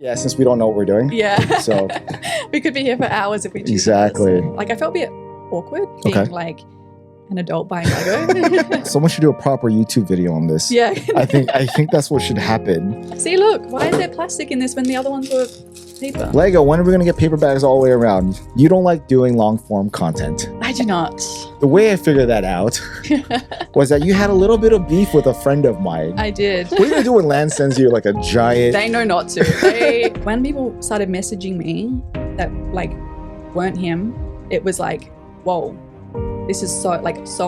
Yeah, since we don't know what we're doing. Yeah. So we could be here for hours if we choose. Exactly. Like I felt a bit awkward being like an adult buying Lego. Someone should do a proper YouTube video on this. Yeah. I think that's what should happen. See, look, why is there plastic in this when the other ones were paper? Lego, when are we gonna get paper bags all the way around? You don't like doing long form content. I do not. The way I figured that out was that you had a little bit of beef with a friend of mine. I did. What are you gonna do when Lan sends you like a giant? They know not to. When people started messaging me that like weren't him, it was like, whoa, this is so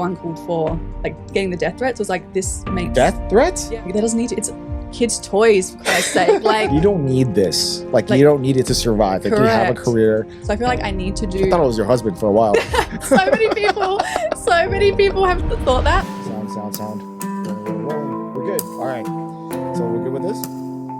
uncalled for. Like getting the death threats was like, this makes Death threats? Yeah, that doesn't need to. It's kids' toys, for Christ's sake. Like You don't need this. Like you don't need it to survive. Like you have a Correct. career. So I feel like I need to do. I thought it was your husband for a while. so many people have thought that. Sound. We're good. All right. So we're good with this?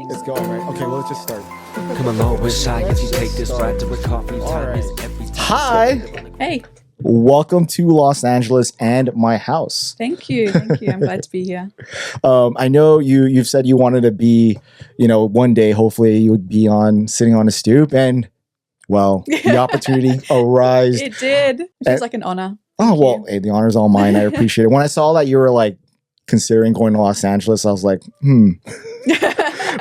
It's going, right? Okay, well, let's just start. Come along with shy if you take this ride to a coffee time is every time. Hi. Hey, Welcome to Los Angeles and my house. thank you. I'm glad to be here. I know you've said you wanted to be, one day, hopefully you would be sitting on a stoop, and well, the opportunity arose. It did. It was like an honor. Oh, well, hey, the honor's all mine. I appreciate it. When I saw that you were like considering going to Los Angeles, I was like,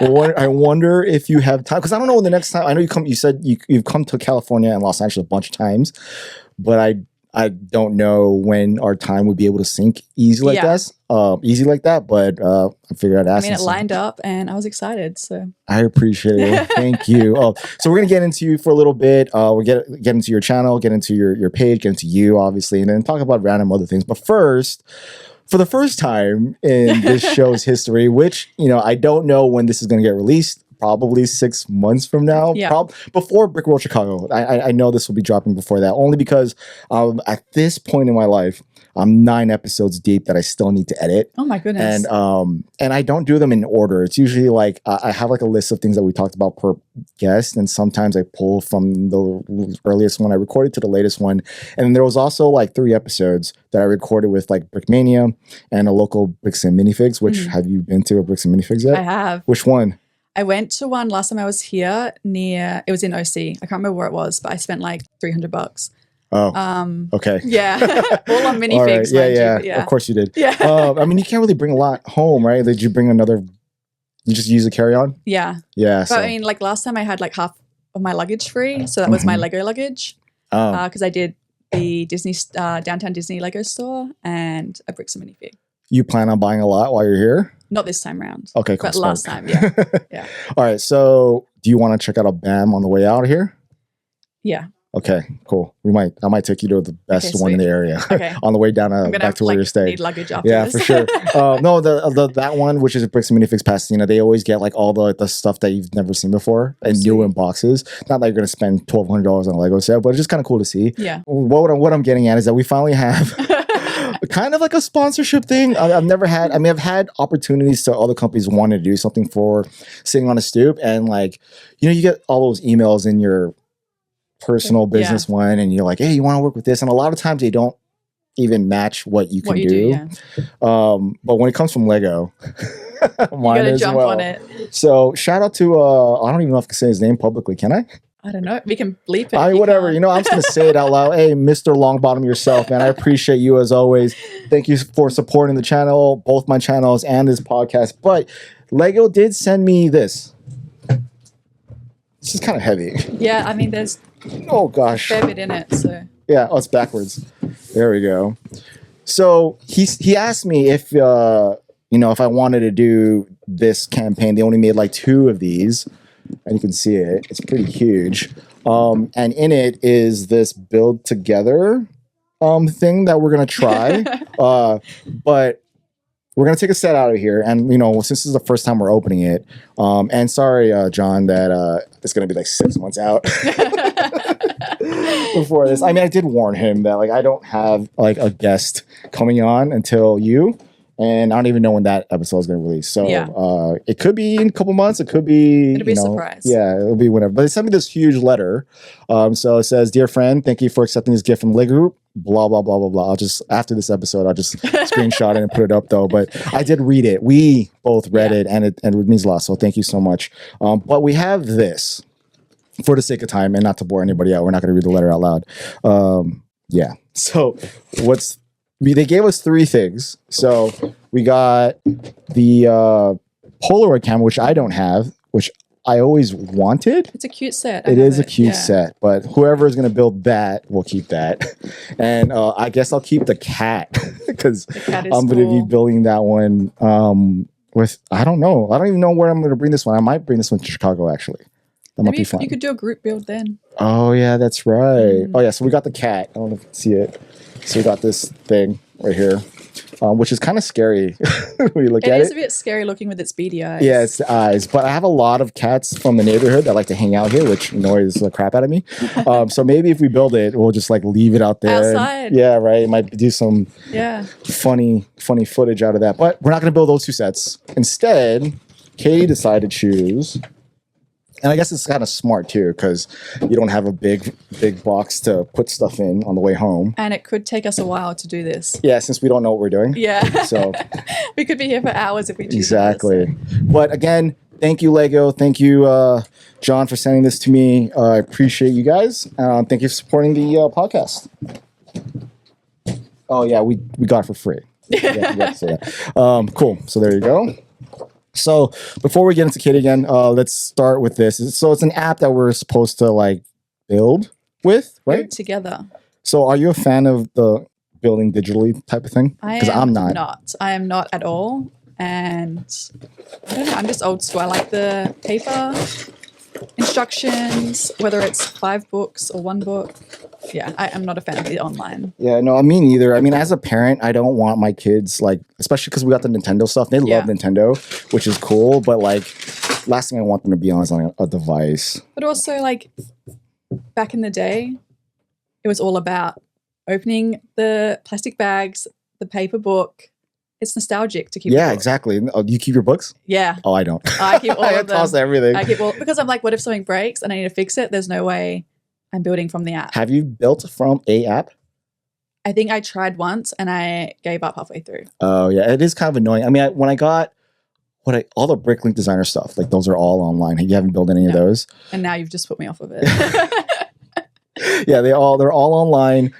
I wonder if you have time, because I don't know when the next time. I know you said you've come to California and Los Angeles a bunch of times, but I don't know when our time would be able to sync easy like that. But I figured I'd ask. It lined up, and I was excited. So I appreciate it. Thank you. So we're gonna get into you for a little bit. We'll get into your channel, get into your page, get into you, obviously, and then talk about random other things. But first, for the first time in this show's history, which I don't know when this is gonna get released. Probably 6 months from now, before Brick Road Chicago. I know this will be dropping before that, only because at this point in my life, I'm 9 episodes deep that I still need to edit. Oh my goodness! And I don't do them in order. It's usually like I have like a list of things that we talked about per guest, and sometimes I pull from the earliest one I recorded to the latest one. And then there was also like 3 episodes that I recorded with like Brickmania and a local Bricks and Minifigs. Which have you been to a Bricks and Minifigs yet? I have. Which one? I went to one last time I was here it was in OC. I can't remember where it was, but I spent like $300. Oh, okay. Yeah. All on minifigs. Right. Yeah. Of course you did. Yeah. You can't really bring a lot home, right? Did you bring another, you just use a carry-on? Yeah. Yeah. But like last time I had like half of my luggage free. So that was my Lego luggage. Because I did the Disney, downtown Disney Lego store and a Bricks and Minifig. You plan on buying a lot while you're here? Not this time round. Okay, cool. But last time, yeah. Yeah. All right, so do you want to check out a BAM on the way out of here? Yeah. Okay, cool. I might take you to the best one in the area. Okay. On the way down back to where you're staying. Need luggage after Yeah, this. for sure. No, that one, which is Bricks and Minifigs Pasadena, they always get like all the stuff that you've never seen before and new in boxes. Not that you're going to spend $1,200 on a Lego set, but it's just kind of cool to see. Yeah. What I'm getting at is that we finally have kind of like a sponsorship thing. I've had opportunities to other companies wanting to do something for sitting on a stoop, and like, you get all those emails in your personal business one, and you're like, hey, you want to work with this? And a lot of times they don't even match what you can do. But when it comes from Lego, mine as jump well. on it. So shout out to I don't even know if I can say his name publicly. Can I? I don't know. We can bleep it. Whatever. I'm just going to say it out loud. Hey, Mr. Longbottom yourself, man. I appreciate you as always. Thank you for supporting the channel, both my channels and this podcast. But Lego did send me this. This is kind of heavy. Yeah, there's oh gosh, a fair bit in it. So yeah, it's backwards. There we go. So he asked me if if I wanted to do this campaign. They only made like 2 of these. And you can see it. It's pretty huge. And in it is this build together thing that we're going to try. But we're going to take a set out of here. And, since this is the first time we're opening it. And sorry, John, that it's going to be like 6 months out before this. I did warn him that like I don't have like a guest coming on until you. And I don't even know when that episode is going to release. So it could be in a couple months. It could be... It'll be a surprise. Yeah, it'll be whenever. But they sent me this huge letter. So it says, Dear friend, thank you for accepting this gift from Lego Group. blah blah blah blah blah. I'll just after this episode, I'll just screenshot it and put it up though. But I did read it. We both read it, and it means a lot. So thank you so much. But we have this for the sake of time and not to bore anybody out. We're not going to read the letter out loud. Yeah. So they gave us 3 things. So we got the Polaroid camera, which I don't have, which I always wanted. It's a cute set. It is a cute set, but whoever is going to build that will keep that. And I guess I'll keep the cat because I'm going to be building that one with, I don't know. I don't even know where I'm going to bring this one. I might bring this one to Chicago, actually. That might be fun. You could do a group build then. Oh, yeah, that's right. Oh, yeah, so we got the cat. I don't know if you can see it. So we got this thing right here. Which is kind of scary when you look at it. It is a bit scary looking with its beady eyes. Yeah, it's the eyes. But I have a lot of cats from the neighborhood that like to hang out here, which annoys the crap out of me. So maybe if we build it, we'll just like leave it out there. Outside. Yeah, right. Might do some funny footage out of that. But we're not going to build those 2 sets. Instead, Caity decided to choose. And I guess it's kind of smart too, because you don't have a big box to put stuff in on the way home. And it could take us a while to do this. Yeah, since we don't know what we're doing. Yeah. So we could be here for hours if we choose. Exactly. But again, thank you, Lego. Thank you, John, for sending this to me. I appreciate you guys. Thank you for supporting the podcast. Oh yeah, we got it for free. Yeah, say that. Cool. So there you go. So before we get into Caity again, let's start with this. So it's an app that we're supposed to like build with, right? Together. So are you a fan of the building digitally type of thing? Because I'm not. I am not at all. And I don't know, I'm just old school. I like the paper instructions, whether it's 5 books or 1 book. Yeah, I am not a fan of the online. Yeah, no, me neither. I mean, as a parent, I don't want my kids, like, especially because we got the Nintendo stuff. They love Nintendo, which is cool. But, like, last thing I want them to be on is on a device. But also, like, back in the day, it was all about opening the plastic bags, the paper book. It's nostalgic to keep. Yeah, exactly. Oh, do you keep your books? Yeah. Oh, I don't. I keep all of them. I toss everything. I keep all, because I'm like, what if something breaks and I need to fix it? There's no way I'm building from the app. Have you built from a app? I think I tried once and I gave up halfway through. Oh yeah, it is kind of annoying. I mean, when I got all the Bricklink designer stuff, like those are all online. You haven't built any of those. And now you've just put me off of it. Yeah, they're all online.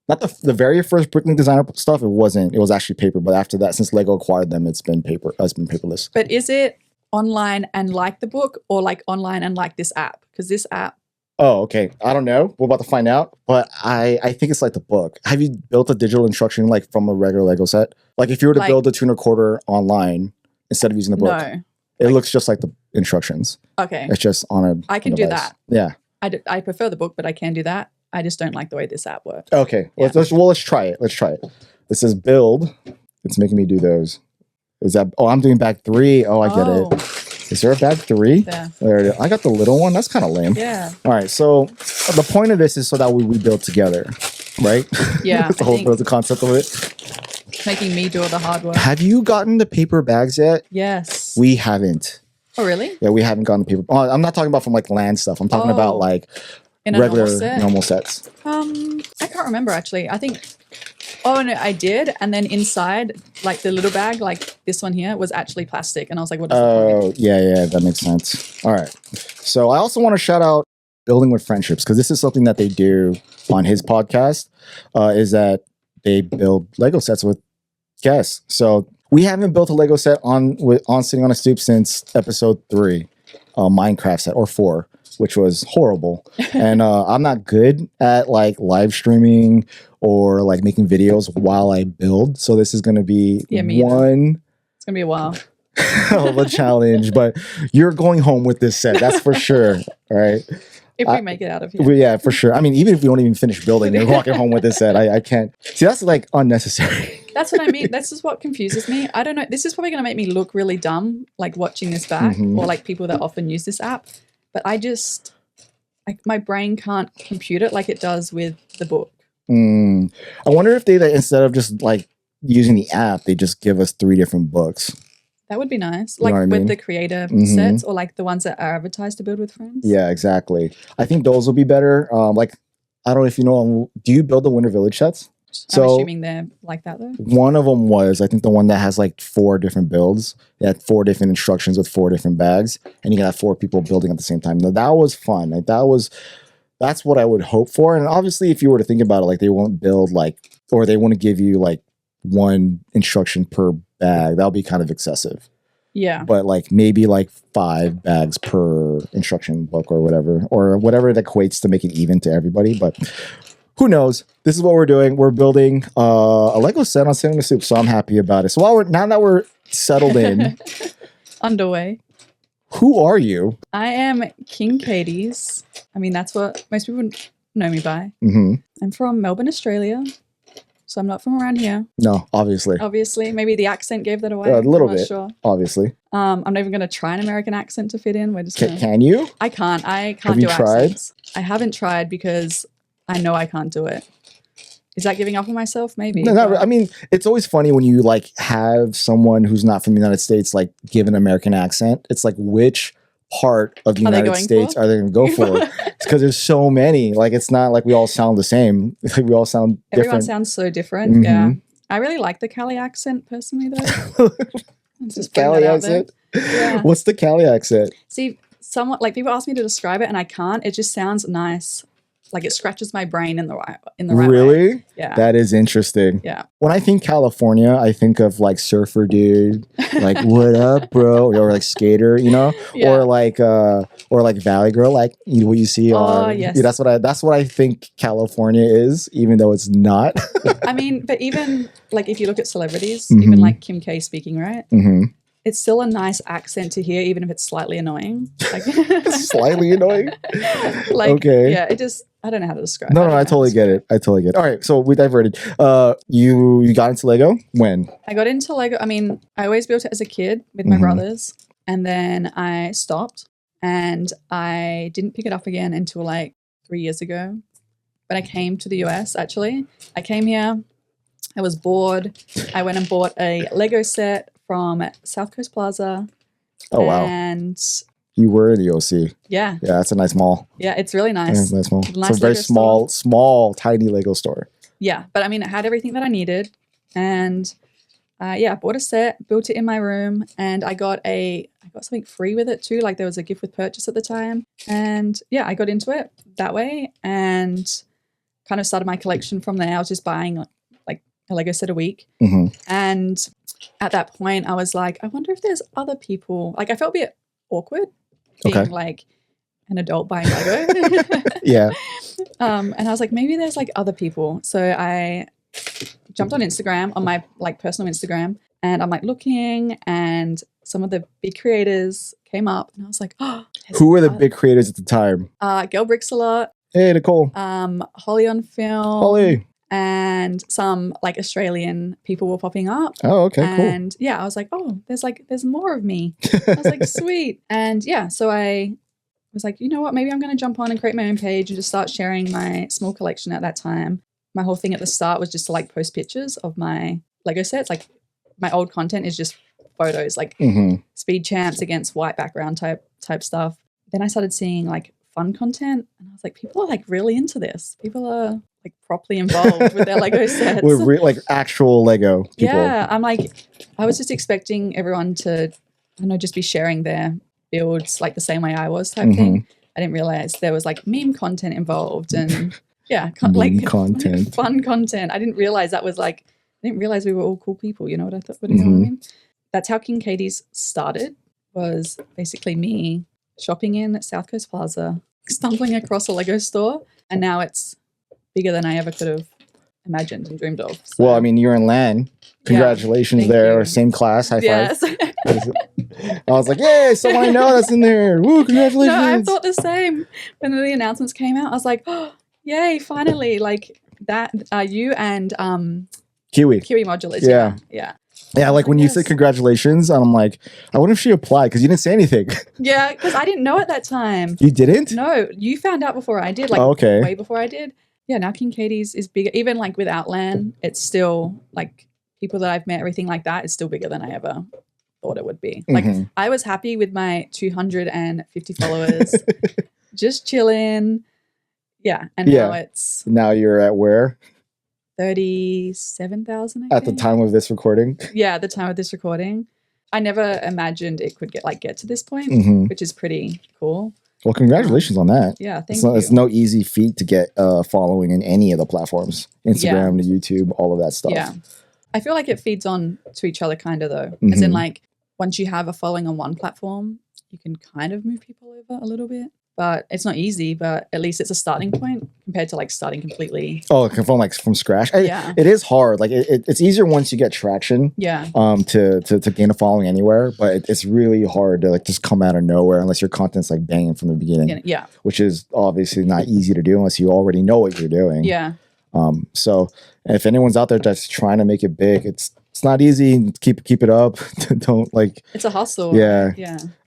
Not the very first Bricklink designer stuff. It wasn't. It was actually paper. But after that, since Lego acquired them, it's been paper. It's been paperless. But is it online and like the book, or like online and like this app? Because this app. Oh, okay. I don't know. We're about to find out. But I think it's like the book. Have you built a digital instruction like from a regular Lego set? Like if you were to build a 2 1/4 online instead of using the book, no, it looks just like the instructions. Okay, it's just on a. I can do that. Yeah, I prefer the book, but I can do that. I just don't like the way this app works. Okay, let's try it. Let's try it. It says build. It's making me do those. Is that? Oh, I'm doing bag 3. Oh, I get it. Is there a bag 3? Yeah. There it is. I got the little one. That's kind of lame. Yeah. All right. So the point of this is so that we build together, right? Yeah. That's the concept of it. Making me do all the hard work. Have you gotten the paper bags yet? Yes. We haven't. Oh, really? Yeah, we haven't gotten the paper. Oh, I'm not talking about from like land stuff. I'm talking about like in a regular normal sets. I can't remember actually. I think. Oh no, I did, and then inside, like the little bag, like this one here, was actually plastic, and I was like, "What is the point?" Yeah, that makes sense. All right. So I also want to shout out Building with Friendships, because this is something that they do on his podcast. Is that they build Lego sets with guests. So we haven't built a Lego set on Sitting on a Stoop since episode 3, Minecraft set, or 4. Which was horrible. And I'm not good at like live streaming or like making videos while I build. So this is going to be It's going to be a while. of a challenge. But you're going home with this set. That's for sure. All right. If we make it out of here. Yeah, for sure. I mean, even if we don't even finish building, you're walking home with this set. I can't. See, that's like unnecessary. That's what I mean. This is what confuses me. I don't know. This is probably going to make me look really dumb, like watching this back, or like people that often use this app. But I just, my brain can't compute it like it does with the book. I wonder if they, instead of just like using the app, they just give us 3 different books. That would be nice. You know like what I with mean? the creator sets, or like the ones that are advertised to build with friends. Yeah, exactly. I think those will be better. Like I don't know if you know, do you build the Winter Village sets? I'm assuming they're like that though. One of them was, I think, the one that has like 4 different builds. It had 4 different instructions with 4 different bags, and you can have 4 people building at the same time. Now, that was fun. Like that's what I would hope for. And obviously, if you were to think about it, like they won't build like, or they want to give you like 1 instruction per bag. That would be kind of excessive. Yeah. But like maybe like 5 bags per instruction book or whatever it equates to make it even to everybody. But who knows? This is what we're doing. We're building a Lego set on Cinema Stoop, so I'm happy about it. So now that we're settled in, underway. Who are you? I am King Caity's. I mean, that's what most people know me by. Mm-hmm. I'm from Melbourne, Australia. So I'm not from around here. No, obviously. Obviously. Maybe the accent gave that away. A little I'm not bit, sure. obviously. I'm not even going to try an American accent to fit in. We're just Can you? I can't. I can't Have do you tried? accents. I haven't tried because I know I can't do it. Is that giving up on myself? Maybe. No, not, I mean, it's always funny when you like have someone who's not from the United States like give an American accent. It's like which part of the United States are they going to go for? Because there's so many. Like it's not like we all sound the same. Like we all sound different. Everyone sounds so different. Mm-hmm. Yeah. I really like the Cali accent personally, though. Just Cali accent. Yeah. What's the Cali accent? See, somewhat like people ask me to describe it, and I can't. It just sounds nice. Like it scratches my brain in the right really? way. Yeah. That is interesting. Yeah. When I think California, I think of like surfer dude, like what up, bro? Or like skater, you know? Yeah. Or like Valley Girl, like what you see on yes. Yeah, that's what I think California is, even though it's not. I mean, but even like if you look at celebrities, Mm-hmm. even like Kim K speaking, right? Mm-hmm. It's still a nice accent to hear, even if it's slightly annoying. Like, Slightly annoying. like, okay. Yeah, I don't know how to describe it. No, I totally get it. I totally get it. All right, so we diverted. You got into Lego when? I got into Lego. I mean, I always built it as a kid with my Mhm. brothers, and then I stopped, and I didn't pick it up again until like 3 years ago. But I came to the US. Actually, I came here. I was bored. I went and bought a Lego set from South Coast Plaza. Oh wow, And you were in the OC. yeah, Yeah, that's a nice mall. yeah, it's really Yeah, nice. nice mall. Nice It's a very Lego small, tiny Lego store. Yeah, but I mean, it had everything that I needed, and I bought a set, built it in my room, and I got something free with it too. Like there was a gift with purchase at the time, and yeah, I got into it that way, and kind of started my collection from there. I was just buying like a Lego set a week, Mm-hmm. and at that point, I was like, I wonder if there's other people. Like I felt a bit awkward being Okay. like an adult buying Lego. Yeah. And I was like, maybe there's like other people. So I jumped on Instagram, on my like personal Instagram, and I'm like looking, and some of the big creators came up, and I was like, oh, Who were the big creators at the time? Girl Bricks a lot, Hey, Nicole. Holly on Film, Holly. and some like Australian people were popping up. Oh, okay, cool. And yeah, I was like, oh, there's more of me. I was like, sweet. And yeah, so I was like, you know what, maybe I'm going to jump on and create my own page and just start sharing my small collection at that time. My whole thing at the start was just to like post pictures of my Lego sets. Like my old content is just photos, like Mm-hmm. speed champs against white background type stuff. Then I started seeing like fun content, and I was like, people are like really into this. People are like properly involved with their Lego sets. We're like actual Lego people. Yeah, I'm like, I was just expecting everyone to, I don't know, just be sharing their builds like the same way I was type thing. I didn't realize there was like meme content involved, and yeah, Meme like content. fun content. I didn't realize that was like, I didn't realize we were all cool people. You know what I thought? You know what I mean? That's how King Caity's started. Was basically me shopping in South Coast Plaza, stumbling across a Lego store, and now it's bigger than I ever could have imagined and dreamed of. So, Well, I mean, you're in LAN. Congratulations thank there. you. Same class. High yes. five. I was like, yay, someone I know that's in there. Woo, congratulations. No, I thought the same. When the announcements came out, I was like, oh, yay, finally. Like that, you and Kiwi. Kiwi Modulars. Yeah. Yeah. Yeah, like when you Yes. said congratulations, I'm like, I wonder if she applied because you didn't say anything. Yeah, because I didn't know at that time. You didn't? No, you found out before I did, like Oh, okay. way before I did. Yeah, now King Caity's is bigger. Even like without LAN, it's still like people that I've met, everything like that is still bigger than I ever thought it would be. Like Mhm. I was happy with my 250 followers, just chilling, Yeah, and Yeah. now it's Now you're at where 37,000. at the time of this recording? Yeah, at the time of this recording. I never imagined it could get to this point, Mhm. which is pretty cool. Well, congratulations on that. Yeah, thank It's, you. it's no easy feat to get following in any of the platforms, Instagram to YouTube, all of that stuff. Yeah. I feel like it feeds on to each other kind of though. As in like once you have a following on one platform, you can kind of move people over a little bit. But it's not easy, but at least it's a starting point compared to like starting completely. Oh, from scratch. Yeah. It is hard. Like it's easier once you get traction. Yeah. To gain a following anywhere, but it's really hard to like just come out of nowhere unless your content's like banging from the beginning. Yeah. Which is obviously not easy to do unless you already know what you're doing. Yeah. So if anyone's out there that's trying to make it big, it's not easy. Keep it up. Don't like. It's a hustle. Yeah. Right?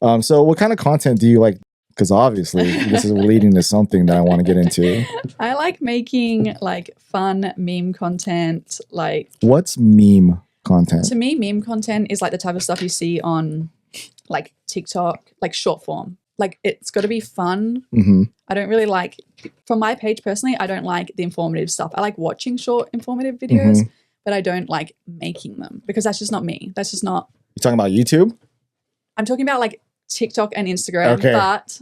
Yeah. So what kind of content do you like? Because obviously this is leading to something that I want to get into. I like making like fun meme content. Like, what's meme content? To me, meme content is like the type of stuff you see on like TikTok, like short form. Like it's got to be fun. Mm-hmm. I don't really like, from my page personally, I don't like the informative stuff. I like watching short informative videos, but I don't like making them because that's just not me. That's just not. You're talking about YouTube? I'm talking about like TikTok and Instagram, Okay. but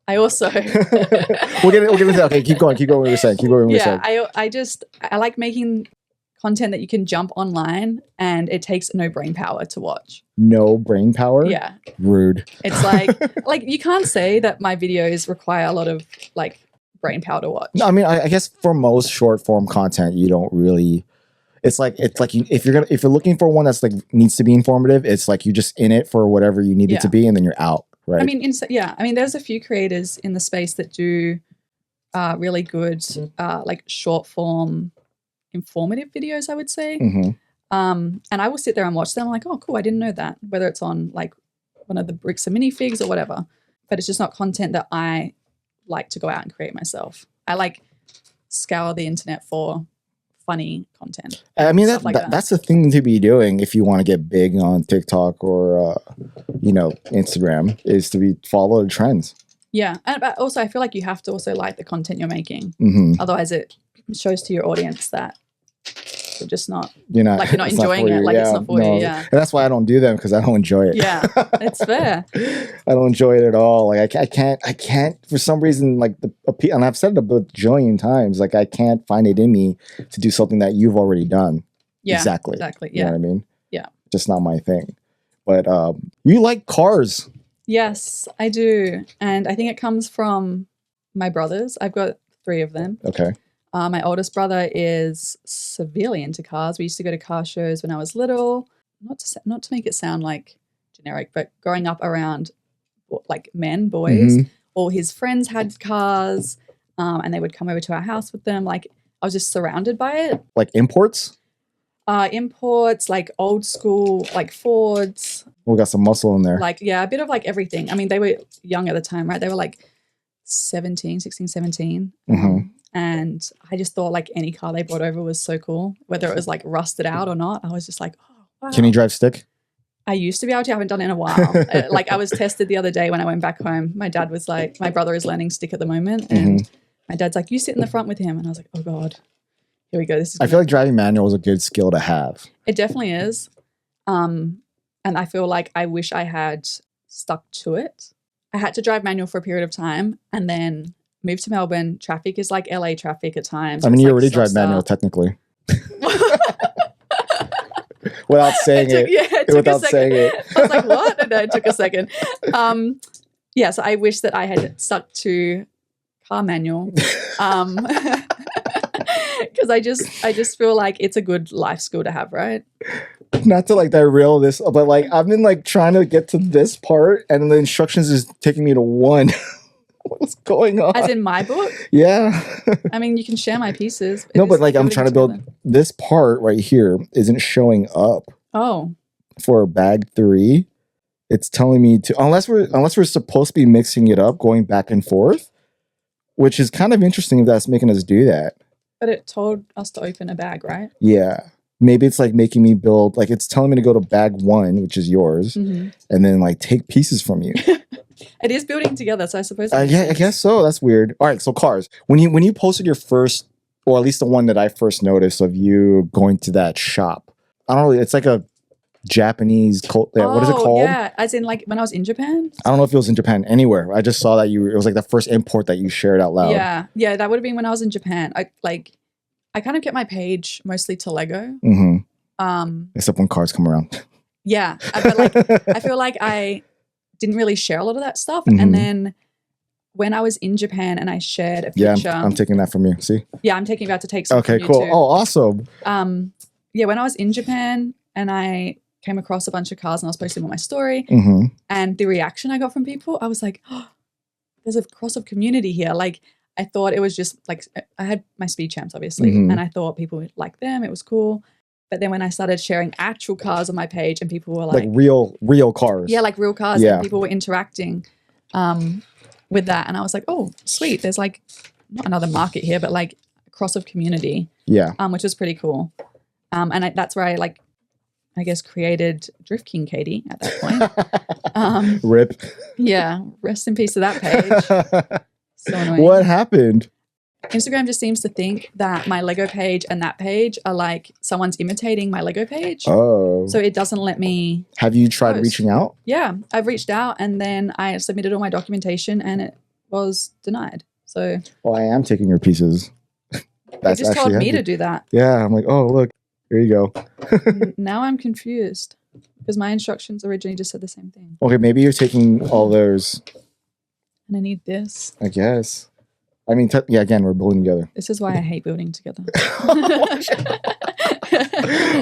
I also we'll get into that. Okay, keep going. Keep going. What you're saying. Keep going. What you're saying. I like making content that you can jump online and it takes no brain power to watch. No brain power? Yeah. Rude. It's like you can't say that my videos require a lot of like brain power to watch. No, I mean, I guess for most short form content, you don't really. It's like if you're looking for one that's like needs to be informative, it's like you're just in it for whatever you need it to be, and then you're out. Right. I mean, there's a few creators in the space that do really good like short form informative videos, I would say. And I will sit there and watch them. I'm like, oh, cool, I didn't know that. Whether it's on like one of the bricks and minifigs or whatever, but it's just not content that I like to go out and create myself. I like scour the internet for funny content. I mean, that. That's the thing to be doing if you want to get big on TikTok or Instagram, is to follow the trends. Yeah, but also I feel like you have to also like the content you're making. Otherwise, it shows to your audience that you're just not. You're not enjoying it. Like it's not for you. Yeah, and that's why I don't do them, because I don't enjoy it. Yeah, it's fair. I don't enjoy it at all. Like I can't for some reason, like and I've said it a bajillion times. Like I can't find it in me to do something that you've already done. Yeah, exactly. Yeah, you know what I mean? Yeah, just not my thing. But you like cars? Yes, I do, and I think it comes from my brothers. I've got 3 of them. Okay. My oldest brother is severely into cars. We used to go to car shows when I was little. Not to make it sound like generic, but growing up around like boys, all his friends had cars, and they would come over to our house with them. Like I was just surrounded by it. Like imports? Imports, like old school, like Fords. We got some muscle in there. Like, yeah, a bit of like everything. I mean, they were young at the time, right? They were like 16, 17. And I just thought like any car they brought over was so cool, whether it was like rusted out or not. I was just like, oh, wow. Can you drive stick? I used to be able to. I haven't done it in a while. Like I was tested the other day when I went back home. My dad was like, my brother is learning stick at the moment. And my dad's like, you sit in the front with him. And I was like, oh God, here we go. I feel like driving manual is a good skill to have. It definitely is. And I feel like I wish I had stuck to it. I had to drive manual for a period of time and then moved to Melbourne. Traffic is like LA traffic at times. I mean, you already drive manual technically. Without saying it. Yeah, it took without a second. saying it. I was like, what? And then it took a second. Yeah, so I wish that I had stuck to car manual. Because I just feel like it's a good life skill to have, right? Not to like derail this, but like I've been like trying to get to this part and the instructions is taking me to 1. What's going on? As in my book? Yeah. I mean, you can share my pieces. No, but like I'm trying to build this part right here isn't showing up. Oh. For bag 3. It's telling me to unless we're supposed to be mixing it up, going back and forth, which is kind of interesting if that's making us do that. But it told us to open a bag, right? Yeah. Maybe it's like making me build, like it's telling me to go to bag 1, which is yours, and then like take pieces from you. It is building together, so I suppose. Yeah, I guess so. That's weird. All right, so cars. When you posted your first, or at least the one that I first noticed of you going to that shop, I don't know. It's like a Japanese cult. What is it called? Yeah, as in like when I was in Japan. I don't know if it was in Japan anywhere. I just saw that it was like the first import that you shared out loud. Yeah, that would have been when I was in Japan. I kind of kept my page mostly to Lego. Except when cars come around. Yeah, but like I feel like I didn't really share a lot of that stuff, and then when I was in Japan and I shared a picture. Yeah, I'm taking that from you. See? Yeah, I'm about to take some. Okay, from cool. you too. Oh, awesome. Yeah, when I was in Japan and I came across a bunch of cars and I was posting on my story, and the reaction I got from people, I was like, oh, there's a cross of community here. Like, I thought it was just like, I had my speed champs, obviously, and I thought people would like them. It was cool. But then when I started sharing actual cars on my page and people were like real cars. Yeah, like real cars. Yeah. And people were interacting with that. And I was like, oh, sweet. There's like not another market here, but like a cross of community. Yeah. Which was pretty cool. And that's where I guess created Drift King Caity at that point. Rip. Yeah. Rest in peace to that page. So annoying. What happened? Instagram just seems to think that my Lego page and that page are like someone's imitating my Lego page. Oh. So it doesn't let me. Have you tried post. reaching out? Yeah. I've reached out and then I submitted all my documentation and it was denied. So. Well, I am taking your pieces. They just told me to do that. Yeah. I'm like, oh, look, here you go. Now I'm confused because my instructions originally just said the same thing. Okay. Maybe you're taking all those. And I need this. I guess. I mean, yeah, again, we're building together. This is why I hate building together.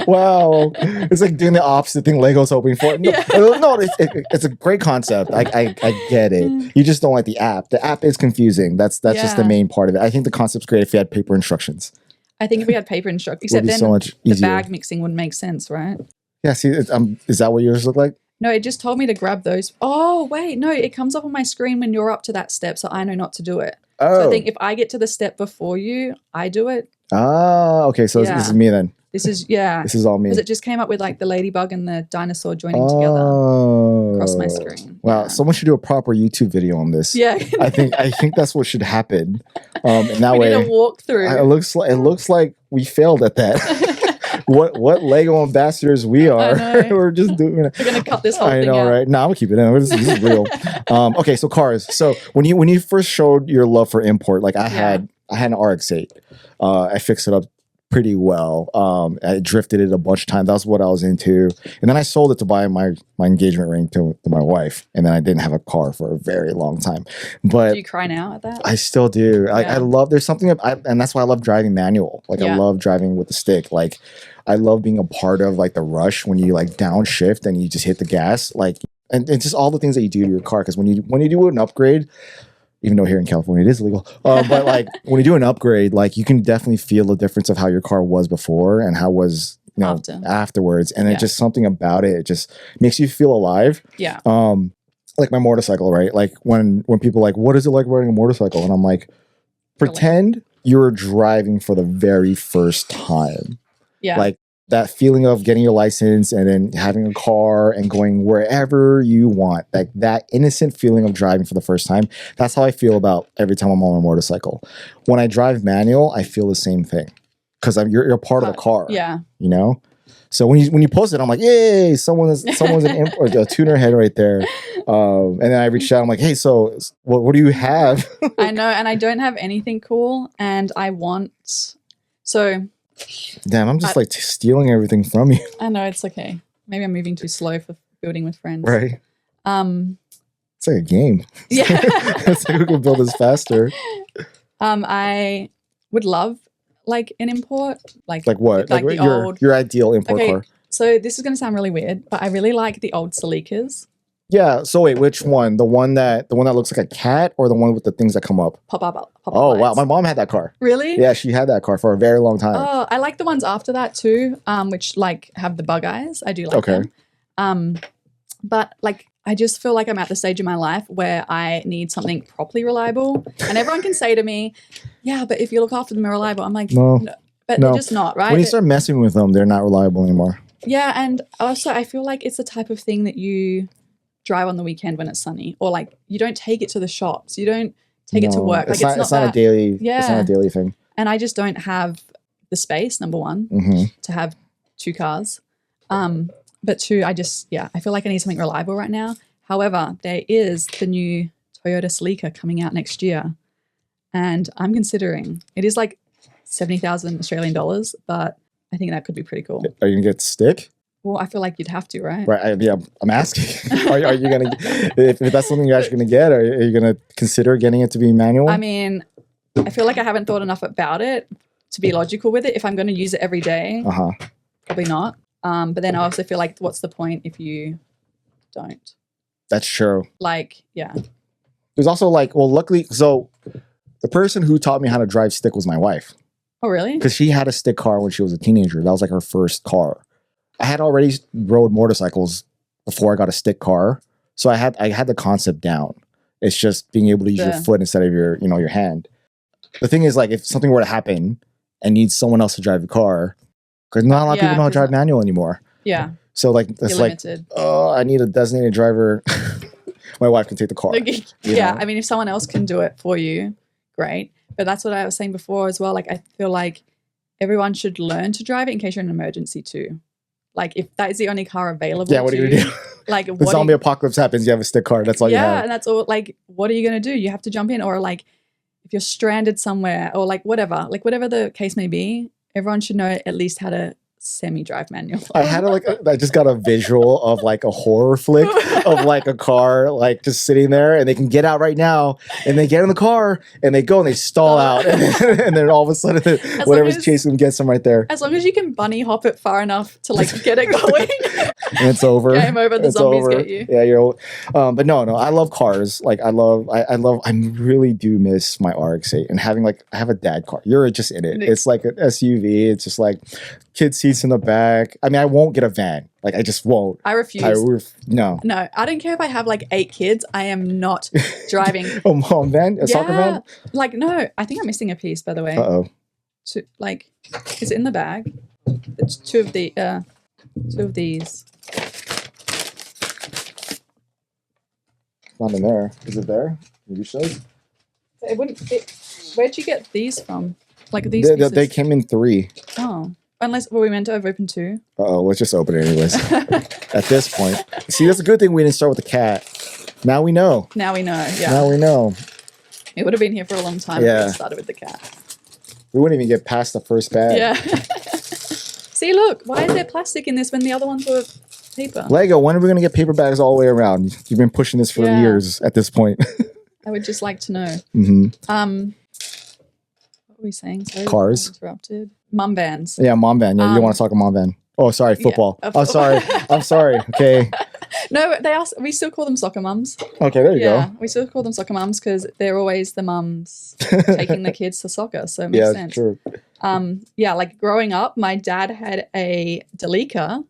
Wow. It's like doing the opposite thing Lego's hoping for. No, Yeah. no, it's a great concept. I get it. You just don't like the app. The app is confusing. That's just the main part of it. I think the concept's great if you had paper instructions. I think if we had paper instructions, except then so much the easier. bag mixing would make sense, right? Yeah, see, is that what yours look like? No, it just told me to grab those. Oh, wait, no, it comes up on my screen when you're up to that step, so I know not to do it. Oh. So I think if I get to the step before you, I do it. Ah, okay, so Yeah. this is me then. This is, yeah. This is all me. Because it just came up with like the ladybug and the dinosaur joining together across my screen. Wow, Yeah. someone should do a proper YouTube video on this. Yeah. I think that's what should happen. And that we way, need a walkthrough. it looks like we failed at that. what Lego ambassadors we are. We're just doing it. We're gonna cut this whole I thing know, out. right? No, I'm gonna keep it in. This is real. Okay, so cars. So when you first showed your love for import, like I had an RX-8. I fixed it up pretty well. I drifted it a bunch of times. That's what I was into. And then I sold it to buy my engagement ring to my wife. And then I didn't have a car for a very long time. But Do you cry now at that? I still do. I love, there's something, and that's why I love driving manual. Like I love driving with the stick. Like I love being a part of like the rush when you like downshift and you just hit the gas. Like, and just all the things that you do to your car. Because when you do an upgrade, even though here in California it is illegal, but like when you do an upgrade, like you can definitely feel the difference of how your car was before and how it was afterwards. And it's just something about it. It just makes you feel alive. Yeah. Like my motorcycle, right? Like when people are like, what is it like riding a motorcycle? And I'm like, pretend you're driving for the very first time. Yeah. Like that feeling of getting your license and then having a car and going wherever you want. Like that innocent feeling of driving for the first time. That's how I feel about every time I'm on a motorcycle. When I drive manual, I feel the same thing. Because you're part of the car. Yeah. You know? So when you post it, I'm like, yay, someone's a tuner head right there. And then I reached out, I'm like, hey, so what do you have? I know, and I don't have anything cool, and I want Damn, I'm just like stealing everything from you. I know, it's okay. Maybe I'm moving too slow for building with friends. Right. It's like a game. Yeah. It's like we can build this faster. I would love like an import. Like what? Like the old your ideal import car. So this is gonna sound really weird, but I really like the old Celica's. Yeah. So wait, which one? The one that looks like a cat, or the one with the things that come up? Pop up. Oh wow, lights. my mom had that car. Really? Yeah, she had that car for a very long time. Oh, I like the ones after that too, which like have the bug eyes. I do like them. But like I just feel like I'm at the stage in my life where I need something properly reliable. And everyone can say to me, yeah, but if you look after them, they're reliable. I'm like, no. But they're just not, right? When you start messing with them, they're not reliable anymore. Yeah, and also I feel like it's the type of thing that you drive on the weekend when it's sunny, or like you don't take it to the shops, you don't take it to work. Like it's not a daily. Yeah. It's not a daily thing. And I just don't have the space, number one, to have 2 cars. But 2, I feel like I need something reliable right now. However, there is the new Toyota Celica coming out next year. And I'm considering, it is like 70,000 Australian dollars, but I think that could be pretty cool. Are you going to get stick? Well, I feel like you'd have to, right? Right. I'm asking. Are you going to, if that's something you're actually going to get, are you going to consider getting it to be manual? I mean, I feel like I haven't thought enough about it to be logical with it. If I'm going to use it every day, probably not. But then I also feel like, what's the point if you don't? That's true. Like, yeah. There's also like, well, luckily, so the person who taught me how to drive stick was my wife. Oh, really? Because she had a stick car when she was a teenager. That was like her first car. I had already rode motorcycles before I got a stick car. So I had the concept down. It's just being able to use your foot instead of your hand. The thing is, like, if something were to happen and need someone else to drive the car, because not a lot of people know how to drive manual anymore. Yeah. So like that's like, oh, I need a designated driver. My wife can take the car. Yeah. I mean, if someone else can do it for you, great. But that's what I was saying before as well. Like, I feel like everyone should learn to drive it in case you're in an emergency too. Like, if that is the only car available. Yeah, what are you gonna do? Like, the zombie apocalypse happens, you have a stick car. That's all you have. Yeah, and that's all. Like, what are you gonna do? You have to jump in, or like, if you're stranded somewhere, or like whatever the case may be, everyone should know at least how to semi-drive manual. I just got a visual of like a horror flick of like a car like just sitting there, and they can get out right now, and they get in the car and they go and they stall out, and then all of a sudden whatever's chasing them gets them right there. As long as you can bunny hop it far enough to like get it going, and it's over. Game over. The zombies get you. Yeah, you're. But no, I love cars. Like I really do miss my RX-8 and having I have a dad car. You're just in it. It's like an SUV. It's just like kid seats in the back. I mean, I won't get a van. Like, I just won't. I refuse. No, I don't care if I have like 8 kids. I am not driving a mom van, soccer van. Like, no, I think I'm missing a piece. By the way. Like, is it in the bag? It's two of these. Not in there. Is it there? Can you show? It wouldn't. Where'd you get these from? Like these? They came in 3. Oh. Unless, were we meant to have opened 2? Let's just open it anyways. At this point. See, that's a good thing we didn't start with the cat. Now we know. Yeah. Now we know. It would have been here for a long time if we started with the cat. We wouldn't even get past the first bag. Yeah. See, look. Why is there plastic in this when the other ones were paper? Lego, when are we going to get paper bags all the way around? You've been pushing this for years at this point. I would just like to know. What were we saying? Sorry, cars. Interrupted. Mom vans. Yeah, mom van. Yeah, you don't want to talk a mom van. Oh, sorry, football. I'm sorry. I'm sorry. Okay. No, we still call them soccer mums. Okay, there you go. We still call them soccer mums because they're always the mums taking the kids to soccer. So it makes sense. True. Like growing up, my dad had a Delica.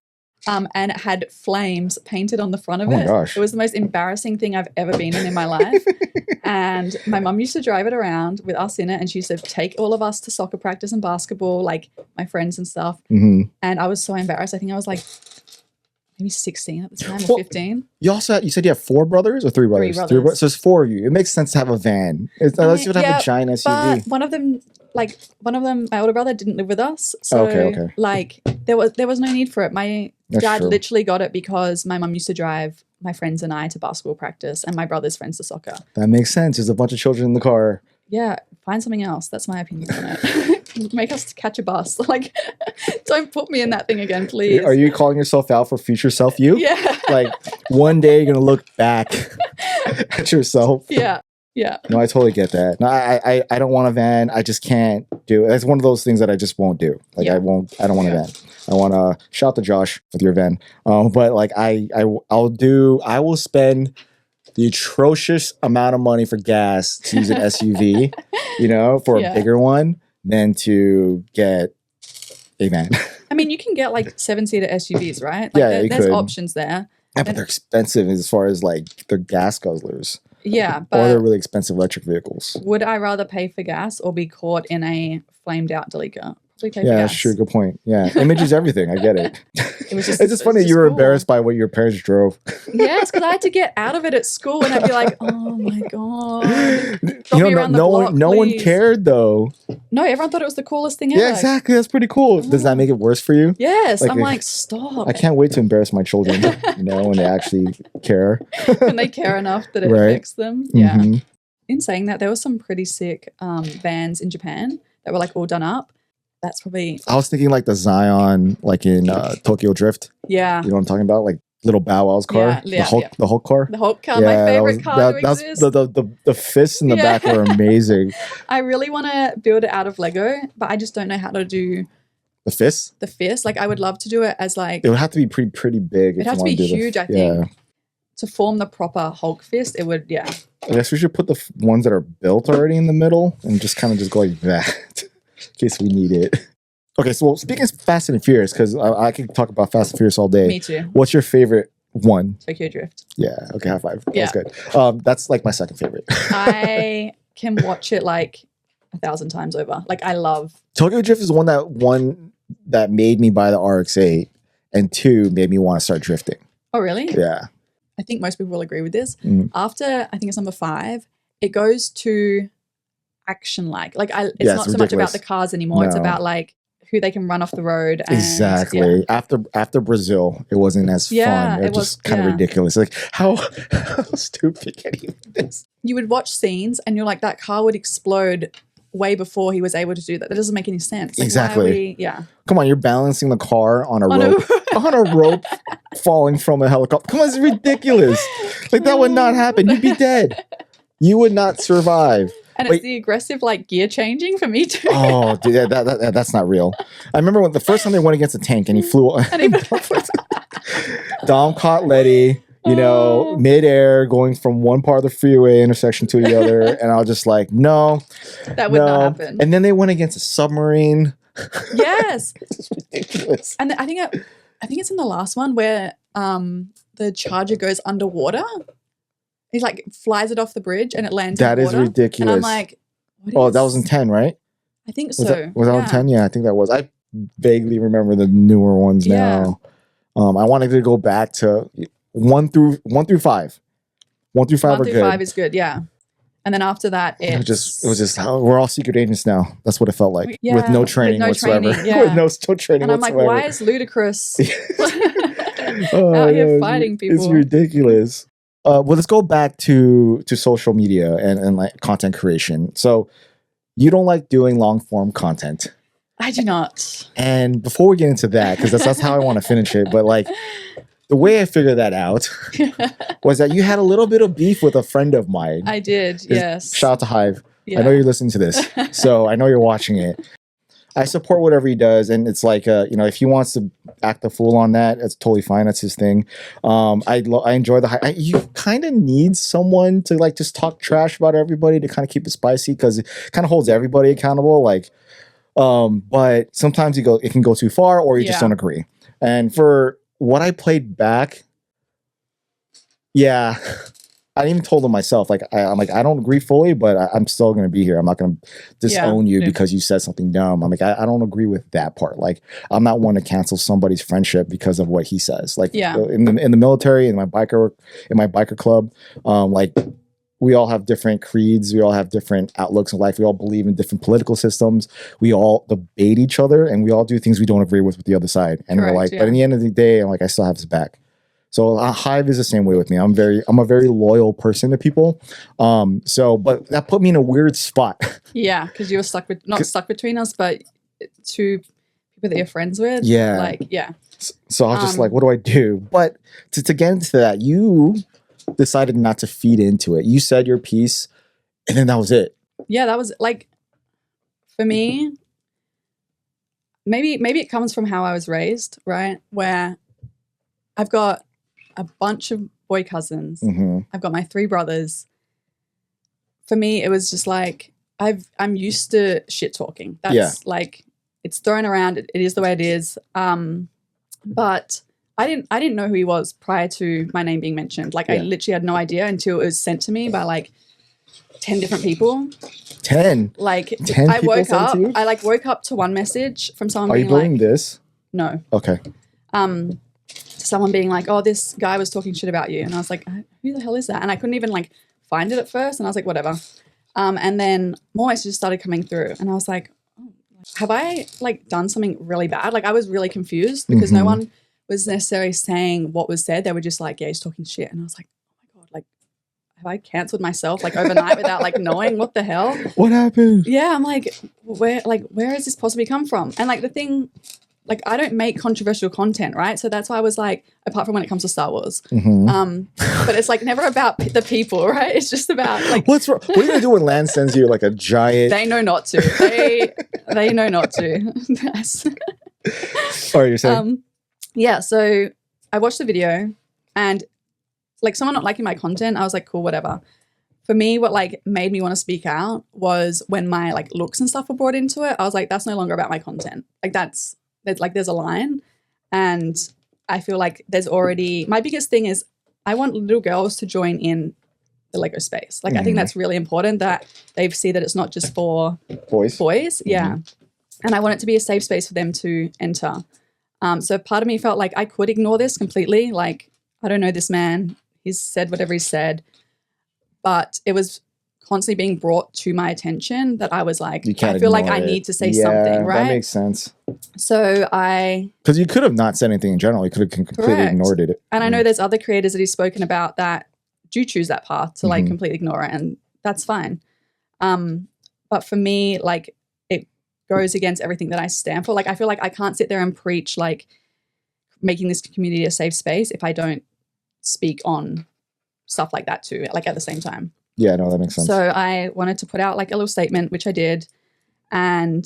And it had flames painted on the front of it. Oh my gosh. It was the most embarrassing thing I've ever been in my life. And my mum used to drive it around with us in it, and she used to take all of us to soccer practice and basketball, like my friends and stuff. And I was so embarrassed. I think I was like maybe 16 at the time or 15. You said you have 4 brothers or 3 brothers? 3 brothers. So it's 4 of you. It makes sense to have a van. Unless you would have a giant SUV. But one of them, my older brother didn't live with us. So like there was no need for it. My dad literally got it because my mum used to drive my friends and I to basketball practice and my brother's friends to soccer. That makes sense. There's a bunch of children in the car. Yeah, find something else. That's my opinion on it. Make us catch a bus. Like, don't put me in that thing again, please. Are you calling yourself out for future self you? Yeah. Like, one day you're going to look back at yourself. Yeah. Yeah. No, I totally get that. No, I don't want a van. I just can't do it. That's one of those things that I just won't do. Like I don't want a van. I want to shout to Josh with your van. But like I will spend the atrocious amount of money for gas to use an SUV, for a bigger one than to get a van. I mean, you can get like 7-seater SUVs, right? Like there's options there. Yeah, but they're expensive as far as like they're gas guzzlers. Yeah, but or they're really expensive electric vehicles. Would I rather pay for gas or be caught in a flamed out Delica? So we pay for Yeah, gas. sure. Good point. Yeah, image is everything. I get it. It was just, It's just funny you were embarrassed by what your parents drove. Yes, because I had to get out of it at school, and I'd be like, "Oh my god!" Drop me around the no block, one, no one please. cared though. No, everyone thought it was the coolest thing ever. Yeah, exactly. That's pretty cool. Does that make it worse for you? Yes, Like, I'm like, stop. I can't wait to embarrass my children. When they actually care. When they care enough that it Right. affects them. Yeah. Mhm. In saying that, there were some pretty sick vans in Japan that were like all done up. That's probably I was thinking like the Zion, like in Tokyo Drift. yeah. You know what I'm talking about? Like little Bow Wow's car, Yeah, the Hulk car. The Hulk car, my favorite car to exist. The fists in the back were amazing. I really want to build it out of Lego, but I just don't know how to do The fists? the fist. Like I would love to do it as like It would have to be pretty big. it'd have to be huge, I think. To form the proper Hulk fist, it would I guess we should put the ones that are built already in the middle and just kind of just go like that in case we need it. Okay, so speaking of Fast and Furious, because I could talk about Fast and Furious all day. Me too. What's your favorite one? Tokyo Drift. Yeah. Okay. High five. Yeah. That's good. That's like my second favorite. I can watch it like 1,000 times over. Like I love Tokyo Drift is one that made me buy the RX-8, and 2 made me want to start drifting. Oh really? Yeah. I think most people will agree with this. Mm. After I think it's number 5, it goes to action like it's Yeah, not it's so much ridiculous. about the cars anymore. It's No. about like who they can run off the road. And, Exactly. yeah. After Brazil, it wasn't as Yeah, fun. It it was was- just kind of yeah. ridiculous. Like how stupid can you do this? You would watch scenes and you're like, that car would explode way before he was able to do that. That doesn't make any sense. Like, Exactly. Why are we, yeah. Come on, you're balancing the car on a On a- rope. On a rope falling from a helicopter. Come on, it's ridiculous. Like that would not happen. You'd be dead. You would not survive. And Wait. it's the aggressive like gear changing for me too. Oh, dude, that's not real. I remember when the first time they went against a tank and he flew. And even- Dom caught Letty, Oh. midair, going from one part of the freeway intersection to the other, and I was just like, no, that would not happen. And then they went against a submarine. Yes. It's ridiculous. And I think it's in the last one where the Charger goes underwater. He like flies it off the bridge and it lands That in is the water. ridiculous. And I'm like, what Oh, is- that was in 10, right? I think Was so. that on Yeah. 10? Yeah, I think that was. I vaguely remember the newer ones Yeah. now. I wanted to go back to 1 through 5. 1 through 5 1 are through good. 5 is good, yeah. And then after that, It was just we're all secret agents now. That's what it felt like, Yeah, with no with training no whatsoever. training, yeah. With no training and I'm like, whatsoever. why is Ludacris Oh, out here no, fighting It's people? ridiculous. Well, let's go back to social media and like content creation. So you don't like doing long form content. I do not. And before we get into that, because that's how I want to finish it, but like the way I figured that out was that you had a little bit of beef with a friend of mine. I did, yes. Shout out to Hive. Yeah. I know you're listening to this, so I know you're watching it. I support whatever he does, and it's like, if he wants to act a fool on that, it's totally fine. That's his thing. I enjoy the. You kind of need someone to like just talk trash about everybody to kind of keep it spicy because it kind of holds everybody accountable. Like, but sometimes it can go too far, or you just Yeah. don't agree. And for what I played back, yeah. I even told him myself, like, I'm like, I don't agree fully, but I'm still going to be here. I'm not going to disown you Yeah. because you said something dumb. I'm like, I don't agree with that part. Like, I'm not one to cancel somebody's friendship because of what he says. Like, Yeah. in the military, in my biker club, like, we all have different creeds. We all have different outlooks in life. We all believe in different political systems. We all debate each other, and we all do things we don't agree with the other side. And we're Correct, like, yeah. but in the end of the day, I'm like, I still have his back. So Hive is the same way with me. I'm a very loyal person to people. But that put me in a weird spot. Yeah, because you were not stuck between us, but two people that you're friends with. Yeah. Like, yeah. So I was just like, what do I do? But to get into that, you decided not to feed into it. You said your piece, and then that was it. Yeah, that was like, for me, maybe it comes from how I was raised, right? Where I've got a bunch of boy cousins. Mm-hmm. I've got my 3 brothers. For me, it was just like I'm used to shit talking. That's like it's thrown around. It is the way it is. But I didn't know who he was prior to my name being mentioned. Like I literally had no idea until it was sent to me by like 10 different people. 10. Like 10 I people woke sent up. to you? I like woke up to one message from someone Are you being like, doing this? no. Okay. Someone being like, oh, this guy was talking shit about you. And I was like, who the hell is that? And I couldn't even like find it at first. And I was like, whatever. And then more messages started coming through. And I was like, oh, have I like done something really bad? Like I was really confused because no one was necessarily saying what was said. They were just like, yeah, he's talking shit. And I was like, oh my God, like have I cancelled myself like overnight without like knowing what the hell? What happened? Yeah, I'm like, where has this possibly come from? And like the thing, like I don't make controversial content, right? So that's why I was like, apart from when it comes to Star Wars, but it's like never about the people, right? It's just about like What's wrong? What are you gonna do when Lance sends you like a giant? they know not to. They know not to. Sorry, you're saying? Yeah. So I watched the video, and like someone not liking my content, I was like, cool, whatever. For me, what like made me want to speak out was when my like looks and stuff were brought into it. I was like, that's no longer about my content. Like there's a line, and I feel like there's already my biggest thing is I want little girls to join in the Lego space. Like I think that's really important that they see that it's not just for boys. Yeah. And I want it to be a safe space for them to enter. So part of me felt like I could ignore this completely. Like, I don't know this man. He's said whatever he said. But it was constantly being brought to my attention that I was like, I feel like I need to say something, right? That makes sense. So because you could have not said anything in general. You could have completely ignored it. And I know there's other creators that he's spoken about that do choose that path to like completely ignore it, and that's fine. But for me, like it goes against everything that I stand for. Like I feel like I can't sit there and preach like making this community a safe space if I don't speak on stuff like that too, like at the same time. Yeah, no, that makes sense. So I wanted to put out like a little statement, which I did. And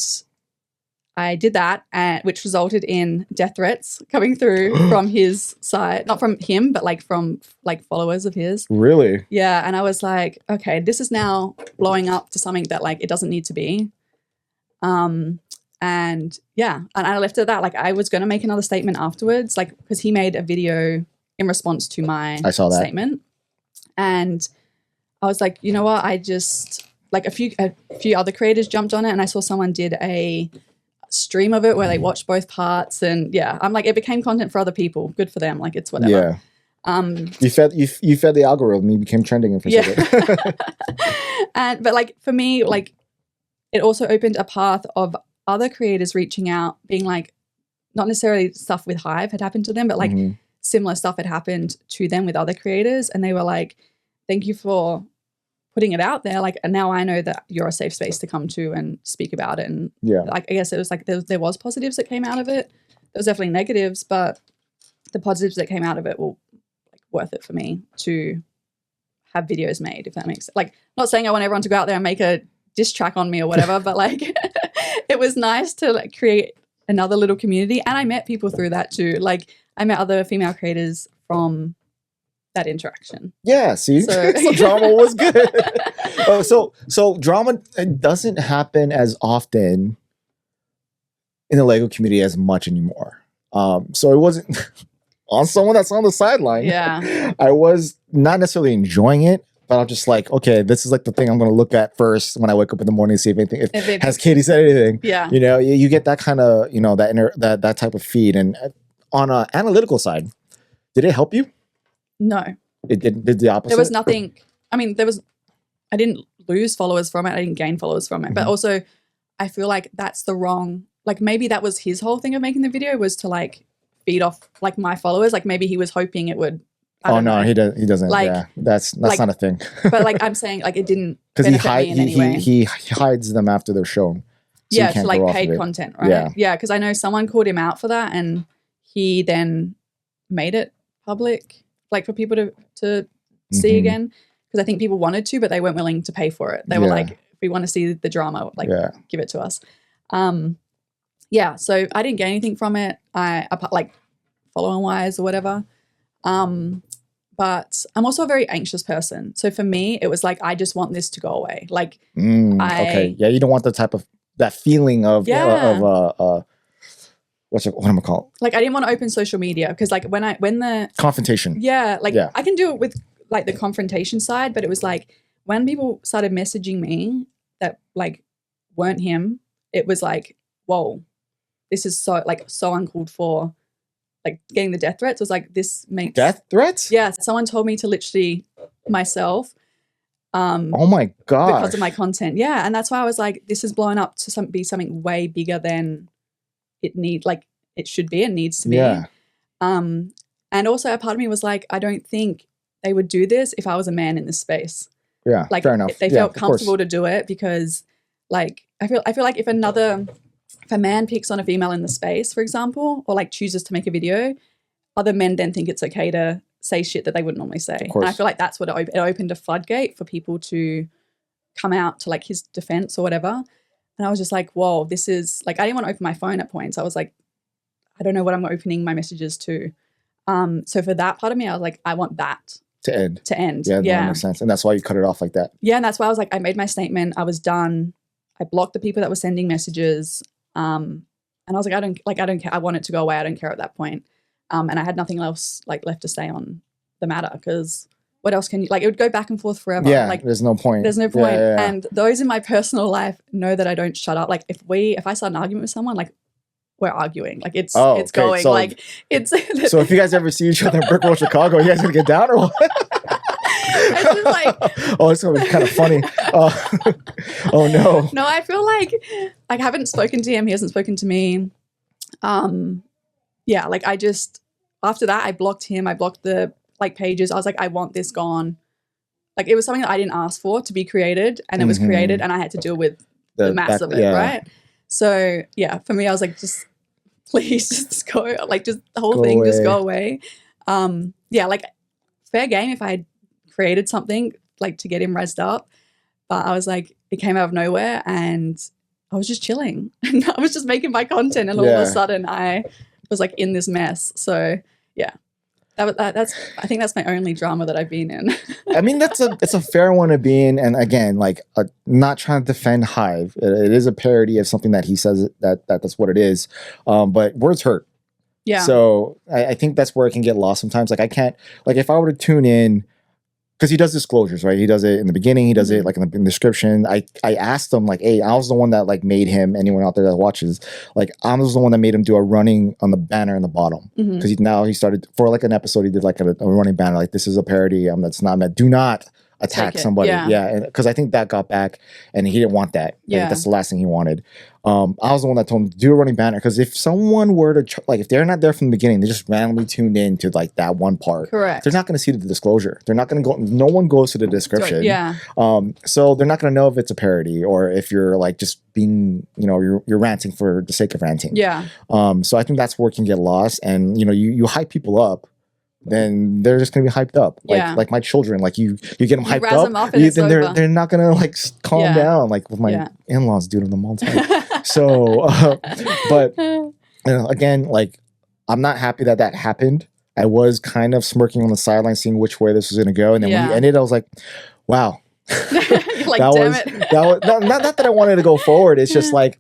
I did that, which resulted in death threats coming through from his side, not from him, but like from like followers of his. Really? Yeah. And I was like, okay, this is now blowing up to something that like it doesn't need to be. And yeah, and I left it at that. Like I was going to make another statement afterwards, like because he made a video in response to my statement. And I was like, you know what? I just like a few other creators jumped on it, and I saw someone did a stream of it where they watched both parts, and yeah, I'm like, it became content for other people. Good for them. Like it's whatever. Yeah. You fed the algorithm. You became trending for a second. But like for me, like it also opened a path of other creators reaching out, being like, not necessarily stuff with Hive had happened to them, but like similar stuff had happened to them with other creators, and they were like, thank you for putting it out there. Like, and now I know that you're a safe space to come to and speak about it. And like, I guess it was like, there was positives that came out of it. There was definitely negatives, but the positives that came out of it were like worth it for me to have videos made, if that makes sense. Like, not saying I want everyone to go out there and make a diss track on me or whatever, but like, it was nice to like create another little community. And I met people through that too. Like I met other female creators from that interaction. Yeah, see, so drama was good. So drama doesn't happen as often in the Lego community as much anymore. So it wasn't on someone that's on the sideline. Yeah, I was not necessarily enjoying it, but I'm just like, okay, this is like the thing I'm going to look at first when I wake up in the morning, see if anything, if has Caity said anything. Yeah, you know, you get that kind of, you know, that type of feed. And on an analytical side, did it help you? No. It did the opposite? There was nothing. I mean, I didn't lose followers from it. I didn't gain followers from it. But also, I feel like that's the wrong, like maybe that was his whole thing of making the video was to like feed off like my followers. Like maybe he was hoping it would. Oh no, he doesn't. Like, yeah, that's like, not a thing. But like I'm saying, like it didn't because he hides them after they're shown. So yeah, to like paid content, right? Yeah, because I know someone called him out for that, and he then made it public, like for people to see again. Because I think people wanted to, but they weren't willing to pay for it. They were like, if we want to see the drama, like give it to us. Yeah, so I didn't get anything from it. Like following wise or whatever. But I'm also a very anxious person. So for me, it was like, I just want this to go away. Like, okay. Yeah, you don't want the type of, that feeling of, what am I call it? Like, I didn't want to open social media because like when the confrontation. Yeah, like I can do it with like the confrontation side, but it was like when people started messaging me that like weren't him, it was like, whoa, this is so uncalled for. Like getting the death threats was like, this makes Death threats? Yeah, someone told me to literally myself. Oh my god! Because of my content, yeah, and that's why I was like, this has blown up to be something way bigger than it should be and needs to be. Yeah. And also a part of me was like, I don't think they would do this if I was a man in this space. Yeah, like fair enough. They Yeah, felt comfortable to do it because, like, I feel like if a man picks on a female in the space, for example, or like chooses to make a video, other men then think it's okay to say shit that they wouldn't normally say. And I feel like that's what it opened a floodgate for people to come out to like his defense or whatever. And I was just like, whoa, this is like, I didn't want to open my phone at points. I was like, I don't know what I'm opening my messages to. So for that part of me, I was like, I want that to end. Yeah, that makes sense. And that's why you cut it off like that. Yeah, and that's why I was like, I made my statement. I was done. I blocked the people that were sending messages. And I was like, I don't care. I want it to go away. I don't care at that point. And I had nothing else like left to say on the matter because what else can you like? It would go back and forth forever. Yeah, like there's no point. There's no point. Yeah. And those in my personal life know that I don't shut up. Like if I start an argument with someone, like we're arguing. Like it's going. So, like it's. So if you guys ever see each other in Brick Road, Chicago, you guys gonna get down or what? It's just like, oh, it's gonna be kind of funny. Oh no. No, I feel like I haven't spoken to him. He hasn't spoken to me. Yeah, like I just after that I blocked him. I blocked the like pages. I was like, I want this gone. Like it was something that I didn't ask for to be created, and it was created, and I had to deal with the mass of it, right? So yeah, for me, I was like, just please, just go. Like just the whole thing, just go away. Yeah, like fair game if I had created something like to get him rezzed up, but I was like, it came out of nowhere, and I was just chilling, and I was just making my content, and all of a sudden I was like in this mess. So yeah. That's I think that's my only drama that I've been in. I mean, it's a fair one to be in, and again, like not trying to defend Hive. It is a parody of something that he says that's what it is. But words hurt. Yeah. So I think that's where it can get lost sometimes. Like I can't like if I were to tune in. Because he does disclosures, right? He does it in the beginning. He does it like in the description. I asked him like, hey, I was the one that like made him, anyone out there that watches, like I was the one that made him do a running on the banner in the bottom. Because now he started, for like an episode, he did like a running banner, like this is a parody. That's not meant, do not attack somebody. Yeah. Because I think that got back and he didn't want that. Like, that's the last thing he wanted. I was the one that told him to do a running banner because if someone were to like if they're not there from the beginning, they just randomly tuned in to like that one part. Correct. They're not going to see the disclosure. They're not going to go. No one goes to the description. Yeah. So they're not going to know if it's a parody or if you're like just being, you're ranting for the sake of ranting. Yeah. So I think that's where it can get lost, and you hype people up. Then they're just gonna be hyped up, like my children. Like you get them hyped up, them and then they're not gonna like calm down. Like with my in-laws doing them all the time. So, but again, like I'm not happy that happened. I was kind of smirking on the sideline, seeing which way this was gonna go, and then when we ended, I was like, wow. Like, that was not that I wanted to go forward. It's just like.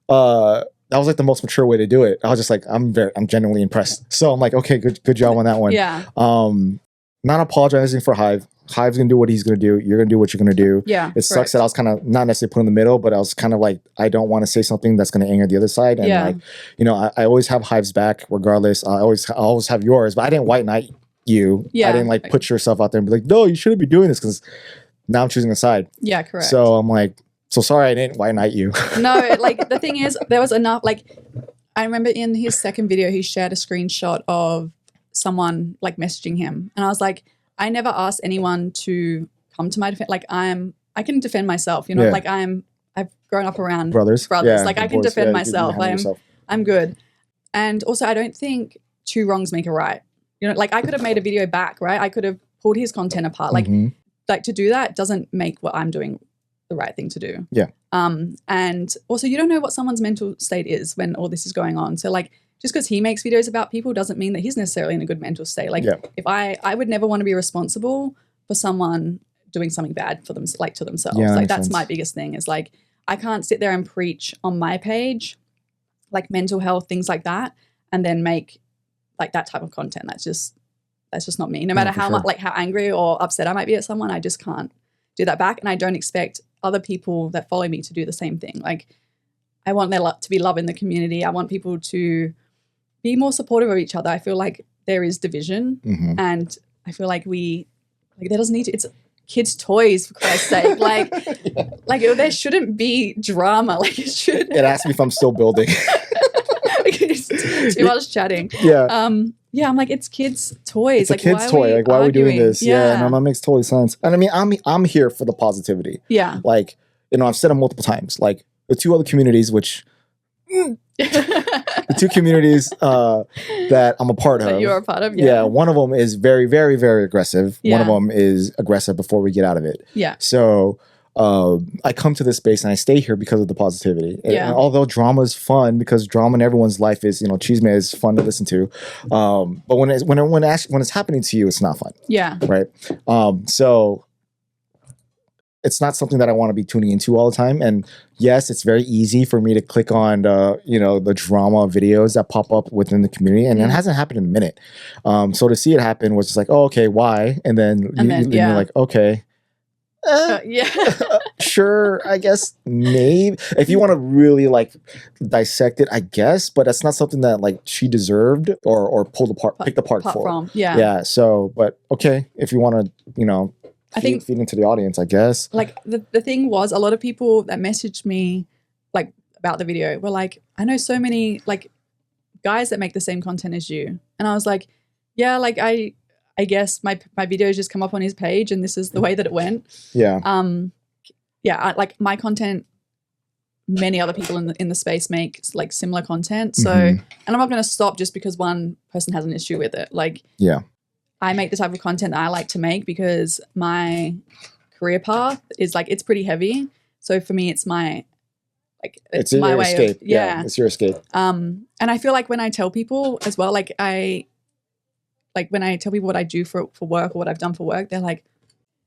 That was like the most mature way to do it. I was just like, I'm genuinely impressed. So I'm like, okay, good job on that one. Yeah. Not apologizing for Hive. Hive's gonna do what he's gonna do. You're gonna do what you're gonna do. Yeah. It sucks that I was kind of not necessarily put in the middle, but I was kind of like, I don't want to say something that's gonna anger the other side. And like, I always have Hive's back regardless. I always have yours, but I didn't white knight you. Yeah. I didn't like put yourself out there and be like, no, you shouldn't be doing this because now I'm choosing a side. Yeah, correct. So I'm like, so sorry I didn't white knight you. No, like the thing is, there was enough. Like I remember in his second video, he shared a screenshot of someone like messaging him, and I was like, I never asked anyone to come to my defense. Like I can defend myself. Like I've grown up around brothers. Yeah, like I can defend myself. I'm good. And also, I don't think two wrongs make a right. Like I could have made a video back, right? I could have pulled his content apart. Like to do that doesn't make what I'm doing the right thing to do. Yeah. And also you don't know what someone's mental state is when all this is going on. So like just because he makes videos about people doesn't mean that he's necessarily in a good mental state. Like if I would never want to be responsible for someone doing something bad for them, like to themselves. Yeah, like that's my biggest thing is like I can't sit there and preach on my page like mental health, things like that, and then make like that type of content. That's just not me. No matter how much like how angry or upset I might be at someone, I just can't do that back, and I don't expect other people that follow me to do the same thing. Like, I want there to be love in the community. I want people to be more supportive of each other. I feel like there is division, and I feel like there doesn't need to. It's kids' toys, for Christ's sake. Like, like there shouldn't be drama. Like, it should. It asks me if I'm still building. Too much chatting. Yeah. Yeah, I'm like, it's kids' toys. It's like, a kid's toy. Like, why are we doing this? Yeah, no, that makes total sense. And I mean, I'm here for the positivity. Yeah. Like, you know, I've said it multiple times. Like, the two other communities, which the two communities that I'm a part of. That you're a part of, yeah. One of them is very, very, very aggressive. Yeah. One of them is aggressive before we get out of it. Yeah. So I come to this space and I stay here because of the positivity. Yeah. And although drama is fun, because drama in everyone's life is, you know, chisme is fun to listen to. But when it's happening to you, it's not fun. Yeah. Right. So it's not something that I want to be tuning into all the time. And yes, it's very easy for me to click on the drama videos that pop up within the community, and it hasn't happened in a minute. So to see it happen was just like, oh, okay, why? And then you're like, okay. Sure, I guess maybe if you want to really like dissect it, I guess, but that's not something that like she deserved or picked apart for. From. Yeah. So, but okay, if you want to, you know, I think feed into the audience, I guess. Like the thing was, a lot of people that messaged me like about the video were like, I know so many like guys that make the same content as you, and I was like, yeah, like I guess my videos just come up on his page, and this is the way that it went. Yeah. Like my content, many other people in the space make like similar content. So, and I'm not going to stop just because one person has an issue with it. Like, yeah. I make the type of content that I like to make because my career path is like, it's pretty heavy. So for me, it's my my way escape. of, yeah. It's your escape. And I feel like when I tell people as well, when I tell people what I do for work or what I've done for work, they're like,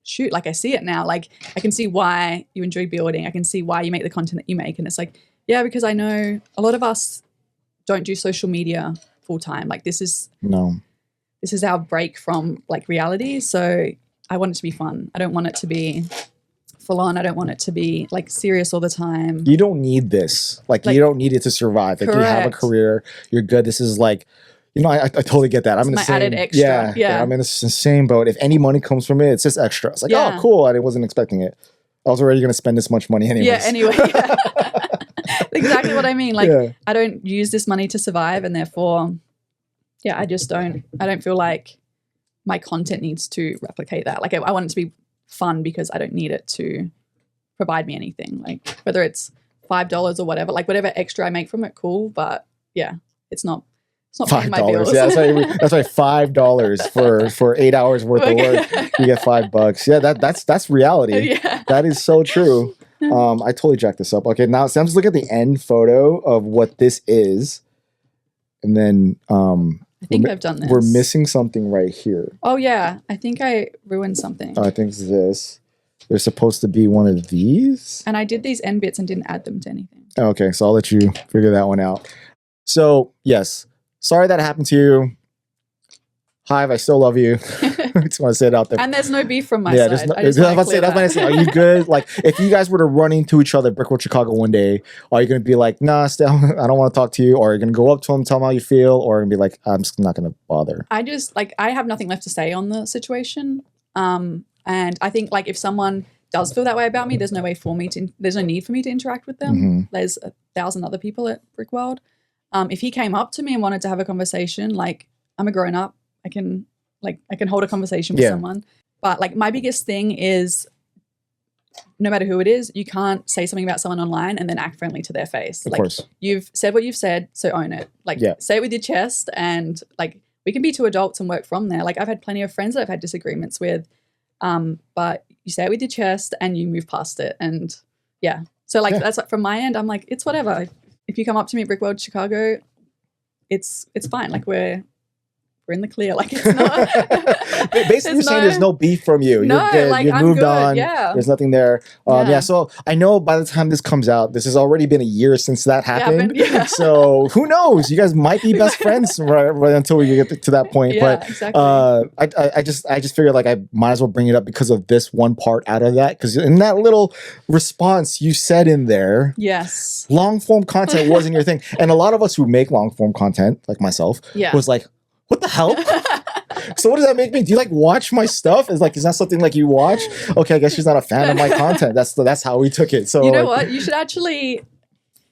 shoot, like I see it now. Like I can see why you enjoy building. I can see why you make the content that you make. And it's like, yeah, because I know a lot of us don't do social media full time. Like this is our break from like reality. So I want it to be fun. I don't want it to be full on. I don't want it to be like serious all the time. You don't need this. Like you don't need it to survive. Like you have a career. You're good. This is like, you know, I totally get that. I'm in the same added extra. Yeah. I'm in the same boat. If any money comes from it, it's just extra. It's like, oh, cool. I wasn't expecting it. I was already going to spend this much money anyways. Yeah, anyway. Yeah. Exactly what I mean. Like, I don't use this money to survive, and therefore, I don't feel like my content needs to replicate that. Like, I want it to be fun because I don't need it to provide me anything. Like, whether it's $5 or whatever, like whatever extra I make from it, cool. But yeah, it's not paying my bills. Yeah, that's like $5 for 8 hours worth of work. You get $5. Yeah, that's reality. Yeah. That is so true. I totally jacked this up. Okay, now so I'm just looking at the end photo of what this is, and then I think I've done this. We're missing something right here. Oh yeah, I think I ruined something. I think it's this. There's supposed to be one of these, and I did these end bits and didn't add them to anything. Okay, so I'll let you figure that one out. So yes. Sorry that happened to you. Hive, I still love you. I just want to say it out there. And there's no beef from my side. That's what I say. Are you good? Like, if you guys were to run into each other at Brickworld Chicago one day, are you going to be like, nah, still, I don't want to talk to you? Or are you going to go up to him, tell him how you feel? Or are you going to be like, I'm just not going to bother? I have nothing left to say on the situation. And I think, like, if someone does feel that way about me, there's no need for me to interact with them. Mm-hmm. There's 1,000 other people at Brickworld. If he came up to me and wanted to have a conversation, like, I'm a grown up, I can hold a conversation with someone. But like my biggest thing is, no matter who it is, you can't say something about someone online and then act friendly to their face. Of course. You've said what you've said, so own it. Like say it with your chest, and like we can be two adults and work from there. Like I've had plenty of friends that I've had disagreements with, but you say it with your chest and you move past it. And so like that's like from my end, I'm like, it's whatever. If you come up to me at Brickworld Chicago, it's fine. Like we're in the clear. Like it's not. Basically, you're saying there's no beef from you. No, You're good. like, You've I'm moved good, on. yeah. There's nothing there. Yeah. So I know by the time this comes out, this has already been a year since that happened. Yeah. So who knows? You guys might be best friends right until we get to that point. Yeah, But exactly. I just figured like I might as well bring it up because of this one part out of that. Because in that little response you said in there, yes, long form content wasn't your thing, and a lot of us who make long form content, like myself, was like, what the hell? So what does that make me? Do you like watch my stuff? Is that something like you watch? Okay, I guess she's not a fan of my content. That's how we took it. So you know what? You should actually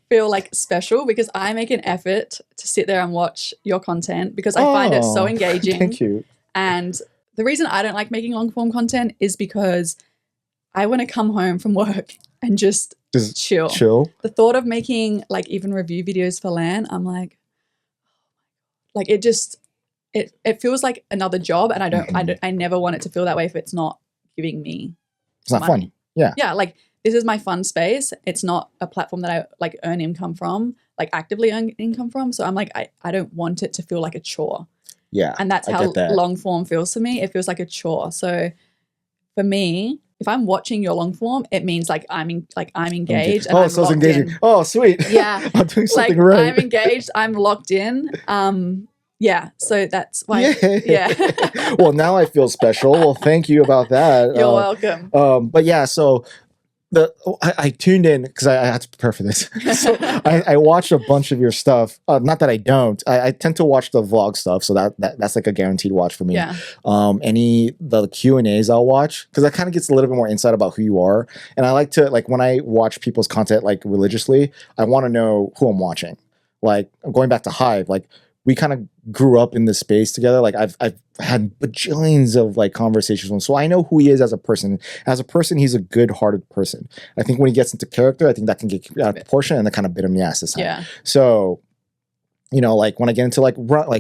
feel like special because I make an effort to sit there and watch your content because I find it so engaging. Thank you. And the reason I don't like making long form content is because I want to come home from work and just chill. The thought of making like even review videos for LAN, I'm like it feels like another job, and I never want it to feel that way if it's not giving me. It's not money. fun. Yeah. Yeah, like this is my fun space. It's not a platform that I like earn income from, like actively earn income from. So I'm like, I don't want it to feel like a chore. Yeah. And that's how long form feels to me. It feels like a chore. So for me, if I'm watching your long form, it means like I'm engaged. And I'm so it's engaging. In. Oh, sweet. Yeah. I'm doing something like, right. I'm engaged. I'm locked in. Yeah. So that's why. Yeah. Well, now I feel special. Well, thank you about that. You're welcome. But yeah, so I tuned in because I had to prepare for this. So I watched a bunch of your stuff. Not that I don't. I tend to watch the vlog stuff, so that's like a guaranteed watch for me. Yeah. The Q&As I'll watch because that kind of gets a little bit more insight about who you are. And I like to when I watch people's content like religiously, I want to know who I'm watching. Like going back to Hive, like we kind of grew up in this space together. Like I've had bajillions of like conversations with him. So I know who he is as a person. As a person, he's a good-hearted person. I think when he gets into character, I think that can get out of proportion and that kind of bit him in the ass this time. Yeah. So, like when I get into like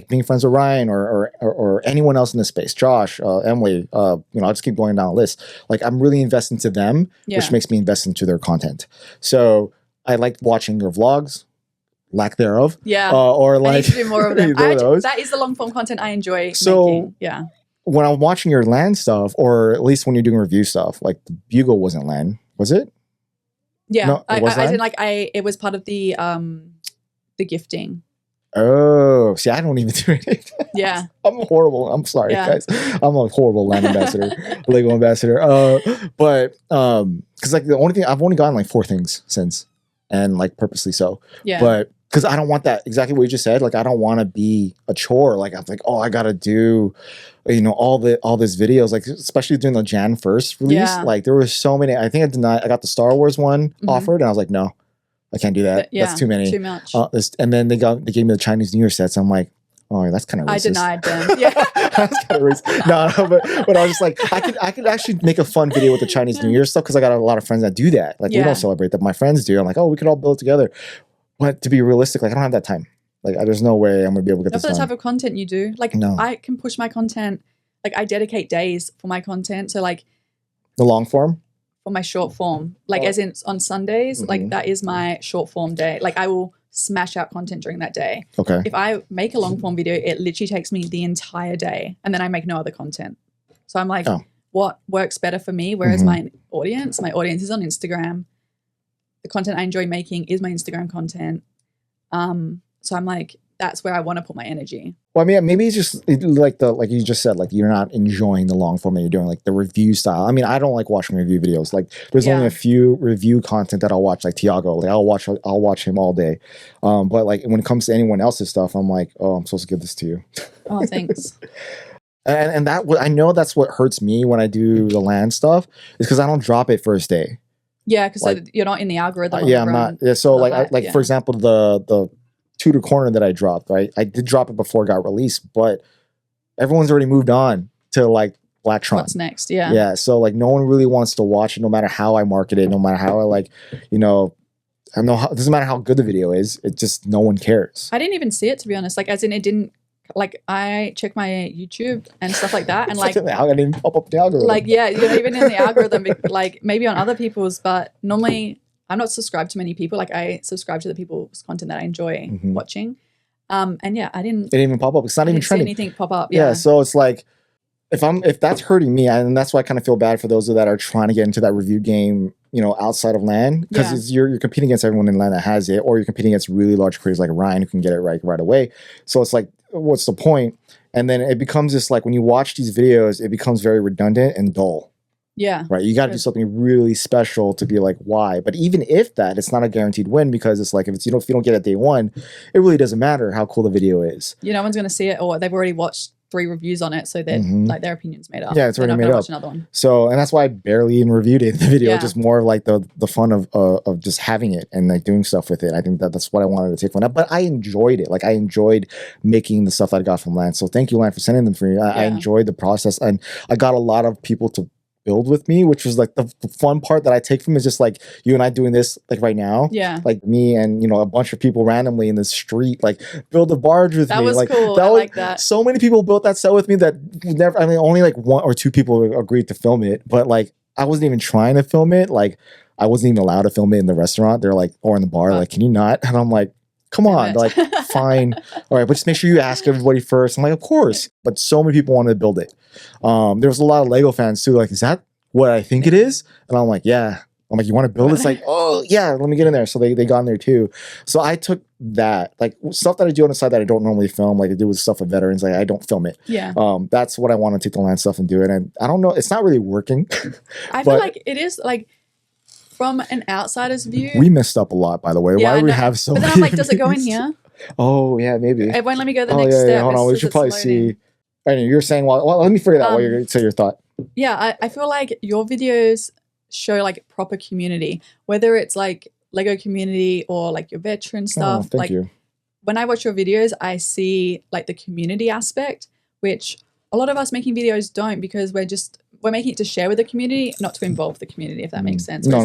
being friends with Ryan or anyone else in this space, Josh, Emily, I'll just keep going down the list. Like I'm really invested into them, which makes me invest into their content. So I like watching your vlogs. Lack thereof. Yeah. Or like I need to do more of them. That is the long form content I enjoy making. Yeah. When I'm watching your LAN stuff, or at least when you're doing review stuff, like the Bugle wasn't LAN, was it? Yeah. No, I didn't it was part of the gifting. Oh, see, I don't even do it. Yeah. I'm horrible. I'm sorry, guys. I'm a horrible LAN ambassador, Lego ambassador. But because like the only thing I've only gotten like 4 things since, and like purposely so. Yeah. But because I don't want that, exactly what you just said. Like I don't want to be a chore. Like I'm like, oh, I gotta do, all this videos. Like especially during the Jan 1st release. Yeah. Like there were so many. I think I got the Star Wars one offered, and I was like, no, I can't do that. That's too many. Too much. And then they gave me the Chinese New Year sets. I'm like, oh, that's kind of racist. I denied them. Yeah. That's kind of racist. No, but I was just like, I could actually make a fun video with the Chinese New Year stuff because I got a lot of friends that do that. Like we don't celebrate that. My friends do. I'm like, oh, we could all build it together. But to be realistic, like I don't have that time. Like there's no way I'm gonna be able to get this done. That's the type of content you do. Like I can push my content. Like I dedicate days for my content. So like the long form. For my short form, like as in on Sundays, like that is my short form day. Like I will smash out content during that day. Okay. If I make a long form video, it literally takes me the entire day, and then I make no other content. So I'm like, what works better for me? Whereas my audience is on Instagram. The content I enjoy making is my Instagram content. So I'm like, that's where I want to put my energy. Well, I mean, maybe it's just like you just said, like you're not enjoying the long form that you're doing, like the review style. I mean, I don't like watching review videos. Like there's only a few review content that I'll watch, like Tiago. Like I'll watch him all day. But like when it comes to anyone else's stuff, I'm like, oh, I'm supposed to give this to you. Oh, thanks. and that I know that's what hurts me when I do the LAN stuff is because I don't drop it first day. Yeah, because you're not in the algorithm. Yeah, I'm not. Yeah, so for example, the Tutor Corner that I dropped, right? I did drop it before it got released, but everyone's already moved on to like Black Trump. What's next? Yeah. Yeah. So like no one really wants to watch it, no matter how I market it, no matter how I I know it doesn't matter how good the video is. It just no one cares. I didn't even see it, to be honest. Like as in it didn't. Like I check my YouTube and stuff like that, and like I didn't even pop up the algorithm. Like you're even in the algorithm, like maybe on other people's, but normally I'm not subscribed to many people. Like I subscribe to the people's content that I enjoy watching. And yeah, I didn't. It didn't even pop up. It's not even trending. Anything pop up? Yeah. So it's like, if that's hurting me, and that's why I kind of feel bad for those that are trying to get into that review game, outside of LAN, because you're competing against everyone in LAN that has it, or you're competing against really large creators like Ryan who can get it right away. So it's like, what's the point? And then it becomes just like when you watch these videos, it becomes very redundant and dull. Yeah. Right. You got to do something really special to be like, why? But even if that, it's not a guaranteed win, because it's like, if you don't get it day one, it really doesn't matter how cool the video is. No one's going to see it, or they've already watched 3 reviews on it, so they're like, their opinion's made up. Yeah, it's already made up. Watch another one. So, and that's why I barely even reviewed it in the video. Just more of like the fun of just having it and like doing stuff with it. I think that's what I wanted to take from that. But I enjoyed it. Like I enjoyed making the stuff that I got from Lance. So thank you, Lance, for sending them for me. I enjoyed the process, and I got a lot of people to build with me, which was like the fun part that I take from is just like you and I doing this like right now. Yeah. Like me and a bunch of people randomly in the street like build a barge with me. That was like, cool. I like that. So many people built that set with me that never. I mean, only like 1 or 2 people agreed to film it, but like I wasn't even trying to film it. Like I wasn't even allowed to film it in the restaurant. They're like, or in the bar, like, can you not? And I'm like, come on, like, fine. All right, but just make sure you ask everybody first. I'm like, of course. But so many people wanted to build it. There was a lot of Lego fans too. Like, is that what I think it is? And I'm like, yeah. I'm like, you want to build it? It's like, oh yeah, let me get in there. So they got in there too. So I took that, like stuff that I do on the side that I don't normally film, like I do with stuff with veterans, like I don't film it. Yeah. That's what I want to take the LAN stuff and do it. And I don't know, it's not really working. I feel like it is, like, from an outsider's view. We messed up a lot, by the way. Why do we have so many? But then I'm like, does it go in here? Oh yeah, maybe. It won't let me go to the next step. Yeah, hold on. We should probably see. Anyway, you're saying, well, let me figure that out while you say your thought. Yeah, I feel like your videos show like proper community, whether it's like Lego community or like your veteran stuff. Thank you. When I watch your videos, I see like the community aspect, which a lot of us making videos don't, because we're making it to share with the community, not to involve the community, if that makes sense. Yeah.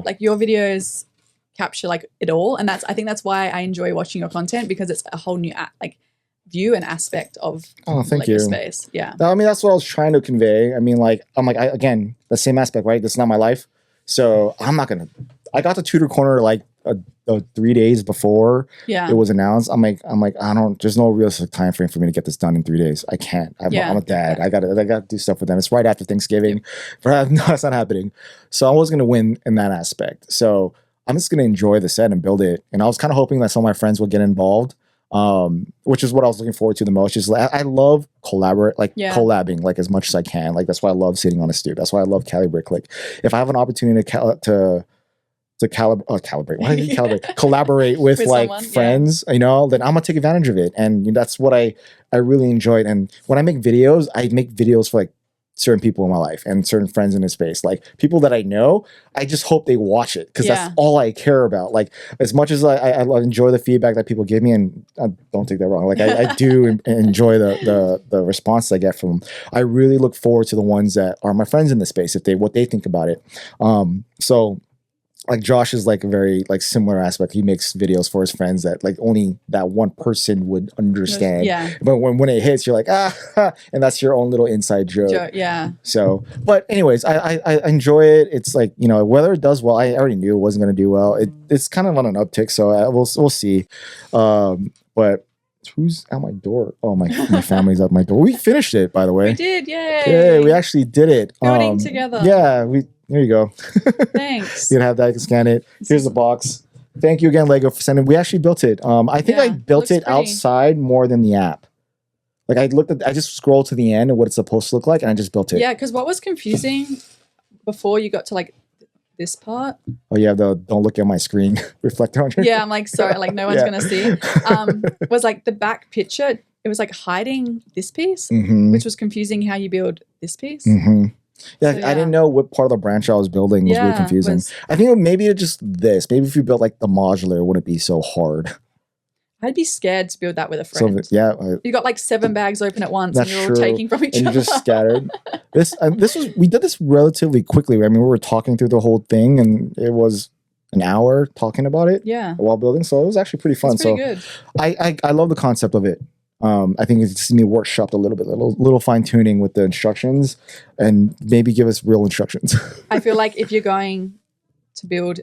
Like your videos capture like it all, and I think that's why I enjoy watching your content, because it's a whole new like view and aspect of Lego space. Yeah. I mean, that's what I was trying to convey. I mean, like, again, the same aspect, right? This is not my life. So I got the tutor corner like 3 days before it was announced. I'm like, there's no realistic time frame for me to get this done in 3 days. I can't. I'm a dad. I gotta do stuff with them. It's right after Thanksgiving. But no, it's not happening. So I was gonna win in that aspect. So I'm just gonna enjoy the set and build it. And I was kind of hoping that some of my friends would get involved. Which is what I was looking forward to the most. Just like I love collabing like as much as I can. Like that's why I love sitting on a stoop. That's why I love Calibrate Click. If I have an opportunity to collaborate with like someone, friends, then I'm gonna take advantage of it. And that's what I really enjoyed. And when I make videos for like certain people in my life and certain friends in this space, like people that I know, I just hope they watch it, because that's all I care about. Like as much as I enjoy the feedback that people give me, and don't take that wrong, like I do enjoy the response I get from them. I really look forward to the ones that are my friends in the space, what they think about it. So like Josh is like a very like similar aspect. He makes videos for his friends that like only that one person would understand. Yeah. But when it hits, you're like, and that's your own little inside joke. Yeah. So, but anyways, I enjoy it. It's like, whether it does well, I already knew it wasn't going to do well. It's kind of on an uptick, so we'll see. But who's at my door? Oh, my family's at my door. We finished it, by the way. We did, yay! Yeah, we actually did it. Building together. Yeah, there you go. Thanks. You can have that. You can scan it. Here's the box. Thank you again, Lego, for sending. We actually built it. I think I built it outside more than the app. Like I just scrolled to the end of what it's supposed to look like, and I just built it. Yeah, because what was confusing before you got to like this part. Oh yeah, don't look at my screen reflector on your. Yeah, I'm like, sorry, like no one's gonna see. Was like the back picture. It was like hiding this piece, which was confusing. How you build this piece. Yeah, so, I didn't know what part of the branch I was building was really confusing. I think maybe it's just this. Maybe if you built like the modular, it wouldn't be so hard. I'd be scared to build that with a friend. So, you got like 7 bags open at once, and you're all taking from each other. And you're just scattered. We did this relatively quickly. I mean, we were talking through the whole thing, and it was an hour talking about it. Yeah. While building, so it was actually pretty fun. It's pretty good. I love the concept of it. I think it's me workshopped a little bit, little fine tuning with the instructions, and maybe give us real instructions. I feel like if you're going to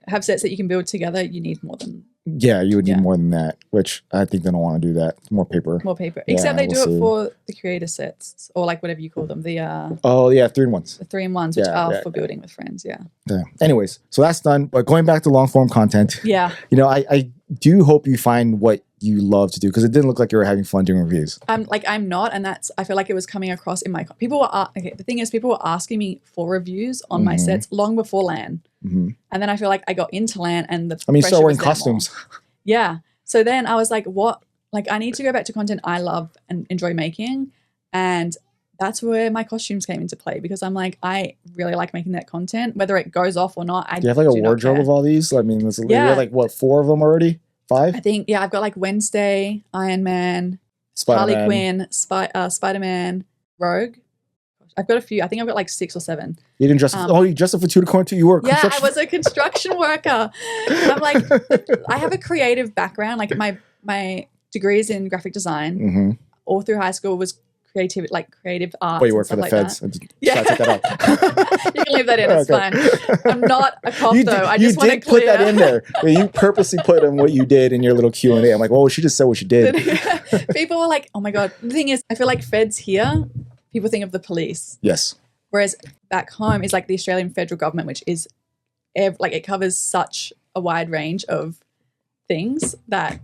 have sets that you can build together, you need more than Yeah, you would need Yeah. more than that, which I think they don't want to do that. More paper. More paper. Yeah, Except they we'll do see. it for the creator sets or like whatever you call them. Oh yeah, 3-in-1s. The 3-in-1s, which Yeah, are yeah, for building with friends. Yeah. Yeah. Anyways, so that's done. But going back to long form content, Yeah. you know, I do hope you find what you love to do because it didn't look like you were having fun doing reviews. I'm not, and I feel like it was coming across in my people were okay. The thing is, people were asking me for reviews on my sets long before LAN, and then I feel like I got into LAN, and the you pressure started wearing was there more. costumes. Yeah. So then I was like, what? Like, I need to go back to content I love and enjoy making, and that's where my costumes came into play because I'm like, I really like making that content, whether it goes off or not. Do you have like a do not wardrobe care. of all these? I mean, you Yeah. have like what, 4 of them already? 5? I think I've got like Wednesday, Iron Man, Harley Quinn, Spider-Man, Rogue. I've got a few. I think I've got like 6 or 7. You didn't dress. You dressed up for 2 to Corn 2. You were a Yeah, I construction. was a construction worker. I'm like, I have a creative background. Like my degrees in graphic design all through high school was creative arts. But you and work for stuff the like feds. that. Yeah. I take that out. You can leave that in. It's Okay. fine. I'm not a cop You though. did, I just want to put clear. that in there. You purposely put in what you did in your little Q&A. I'm like, well, she just said what she did. People were like, oh my God. The thing is, I feel like feds here, people think of the police. Yes. Whereas back home is like the Australian federal government, which is it covers such a wide range of things that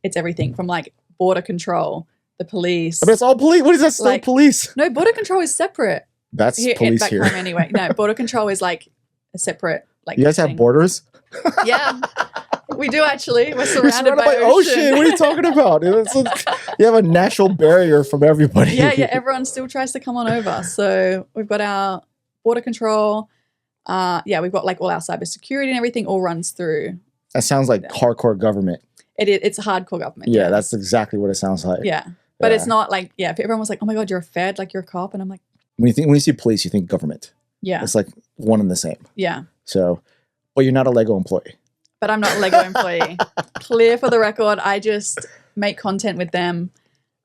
it's everything from like border control, the police. But it's all police. What is that still Like- police? No, border control is separate. That's police back here. home anyway. No, border control is like a separate like. You guys have thing. borders? Yeah, we do actually. We're You're surrounded by ocean. What are you talking about? You have a natural barrier from everybody. yeah. Everyone still tries to come on over. So we've got our border control. We've got like all our cybersecurity and everything all runs through. That sounds like hardcore government. It's a hardcore government. Yeah, that's exactly what it sounds like. Yeah. But Yeah. it's not like, if everyone was like, oh my God, you're a fed, like you're a cop. And I'm like, When you see police, you think government. yeah, It's like one and the same. yeah. So, but you're not a Lego employee. But I'm not a Lego employee. Clear for the record. I just make content with them.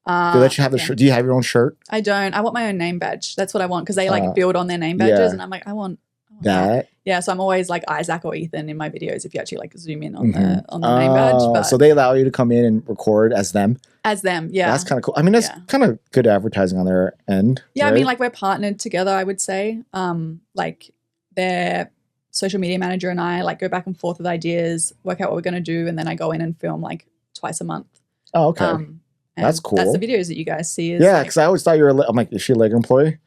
Do they let you have the yeah. shirt? Do you have your own shirt? I don't. I want my own name badge. That's what I want because they like Uh, build on their name badges. yeah. And I'm like, I want That. Yeah, so I'm always like Isaac or Ethan in my videos if you actually like zoom in on Mhm. the name badge. But So they allow you to come in and record as them. as them, yeah. That's kind of cool. I mean, that's Yeah. kind of good advertising on their end. Yeah, I right? mean, like we're partnered together, I would say. Like their social media manager and I like go back and forth with ideas, work out what we're going to do, and then I go in and film like twice a month. Oh, okay. And That's cool. That's the videos that you guys see. Is Yeah, like, because I always thought you were. I'm like, is she a Lego employee?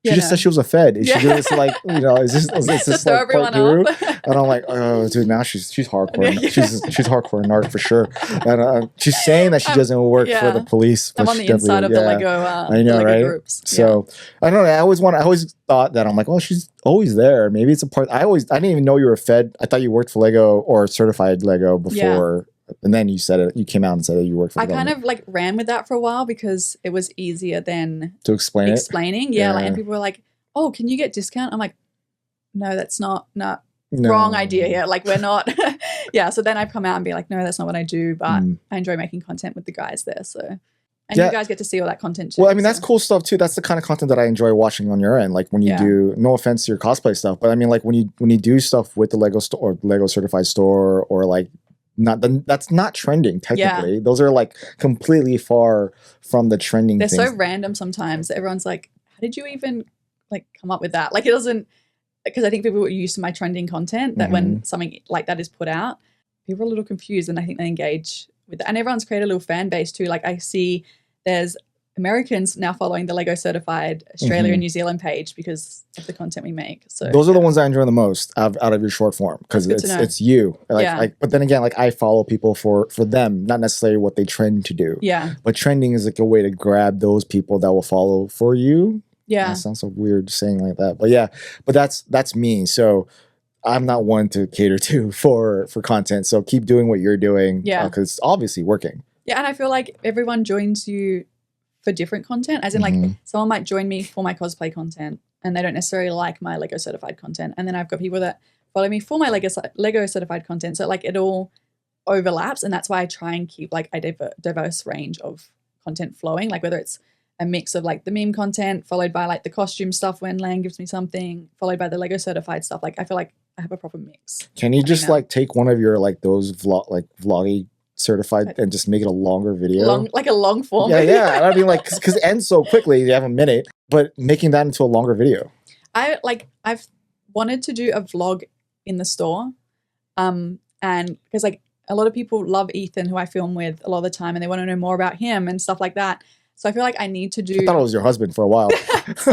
She Yeah, just no. said she was a Fed. Is Yeah. she just like, is this to throw like everyone part through? off. And I'm like, oh, dude, now she's hardcore. Yeah. She's hardcore in art for sure. And she's saying that she doesn't work for yeah. the police. I'm but on she the inside of the definitely- Lego. I know, Lego right? groups. So I don't know. I always thought that I'm like, well, she's always there. Maybe it's a part. I didn't even know you were a Fed. I thought you worked for Lego or certified Lego before. And then you said it. You came out and said that you worked for. I the kind government. of like ran with that for a while because it was easier than to explain it. explaining. Yeah, like Yeah. and people were like, "Oh, can you get discount?" I'm like, "No, that's not No. wrong idea here. Like we're not." Yeah. So then I've come out and be like, "No, that's not what I do." But Mm. I enjoy making content with the guys there. So, and Yeah. you guys get to see all that content too. Well, I mean, that's so. cool stuff too. That's the kind of content that I enjoy watching on your end. Like when you Yeah. do, no offense to your cosplay stuff, but I mean, like when you do stuff with the Lego store or Lego certified store or like that's not trending technically. Those are like completely far from the trending They're things. so random sometimes. Everyone's like, "How did you even like come up with that?" Like it doesn't, because I think people are used to my trending content that when something like that is put out, people are a little confused and I think they engage with that. And everyone's created a little fan base too. Like I see there's Americans now following the Lego certified Australia and New Zealand page because of the content we make. So Those are the ones I enjoy the most out of your short form because That's good to know. it's you. Like, Yeah. but then again, like I follow people for them, not necessarily what they trend to do. yeah. But trending is like a way to grab those people that will follow for you. Yeah. That sounds so weird saying like that, but yeah, but that's me. So I'm not one to cater to for content. So keep doing what you're doing. Yeah. because it's obviously working. Yeah. And I feel like everyone joins you for different content, as in like someone might join me for my cosplay content and they don't necessarily like my Lego certified content. And then I've got people that follow me for my Lego certified content. So like it all overlaps. And that's why I try and keep like a diverse range of content flowing, like whether it's a mix of like the meme content followed by like the costume stuff when Lan gives me something, followed by the Lego certified stuff. Like I feel like I have a proper mix. Can you just know. like take one of your like those vloggy certified and just make it a longer video? Like a long form Yeah, video. yeah. I mean, like, because it ends so quickly, you have a minute, but making that into a longer video. I've wanted to do a vlog in the store, and because like a lot of people love Ethan, who I film with a lot of the time, and they want to know more about him and stuff like that. So I feel like I need to do. I thought it was your husband for a while. so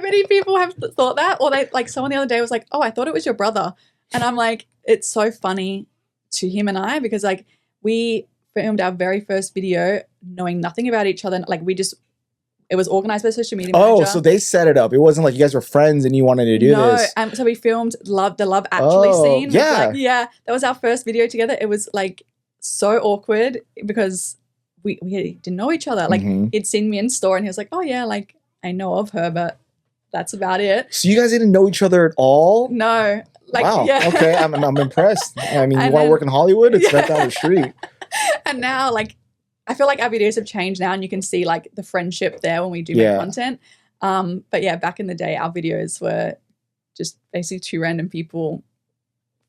many people have thought that, or they like someone the other day was like, "Oh, I thought it was your brother," and I'm like, it's so funny to him and I because like we filmed our very first video knowing nothing about each other. Like it was organized by social media manager. Oh, so they set it up. It wasn't like you guys were friends and you wanted to do this. No, so we filmed the Love Actually scene. Yeah. Yeah, that was our first video together. It was like so awkward because we didn't know each other. Like he'd seen me in store and he was like, oh yeah, like I know of her, but that's about it. So you guys didn't know each other at all? No. Like, wow. yeah. Okay, I'm impressed. I mean, you And want to then- work in Hollywood? It's right down the street. And now like I feel like our videos have changed now and you can see like the friendship there when we do make content. But yeah, back in the day, our videos were just basically two random people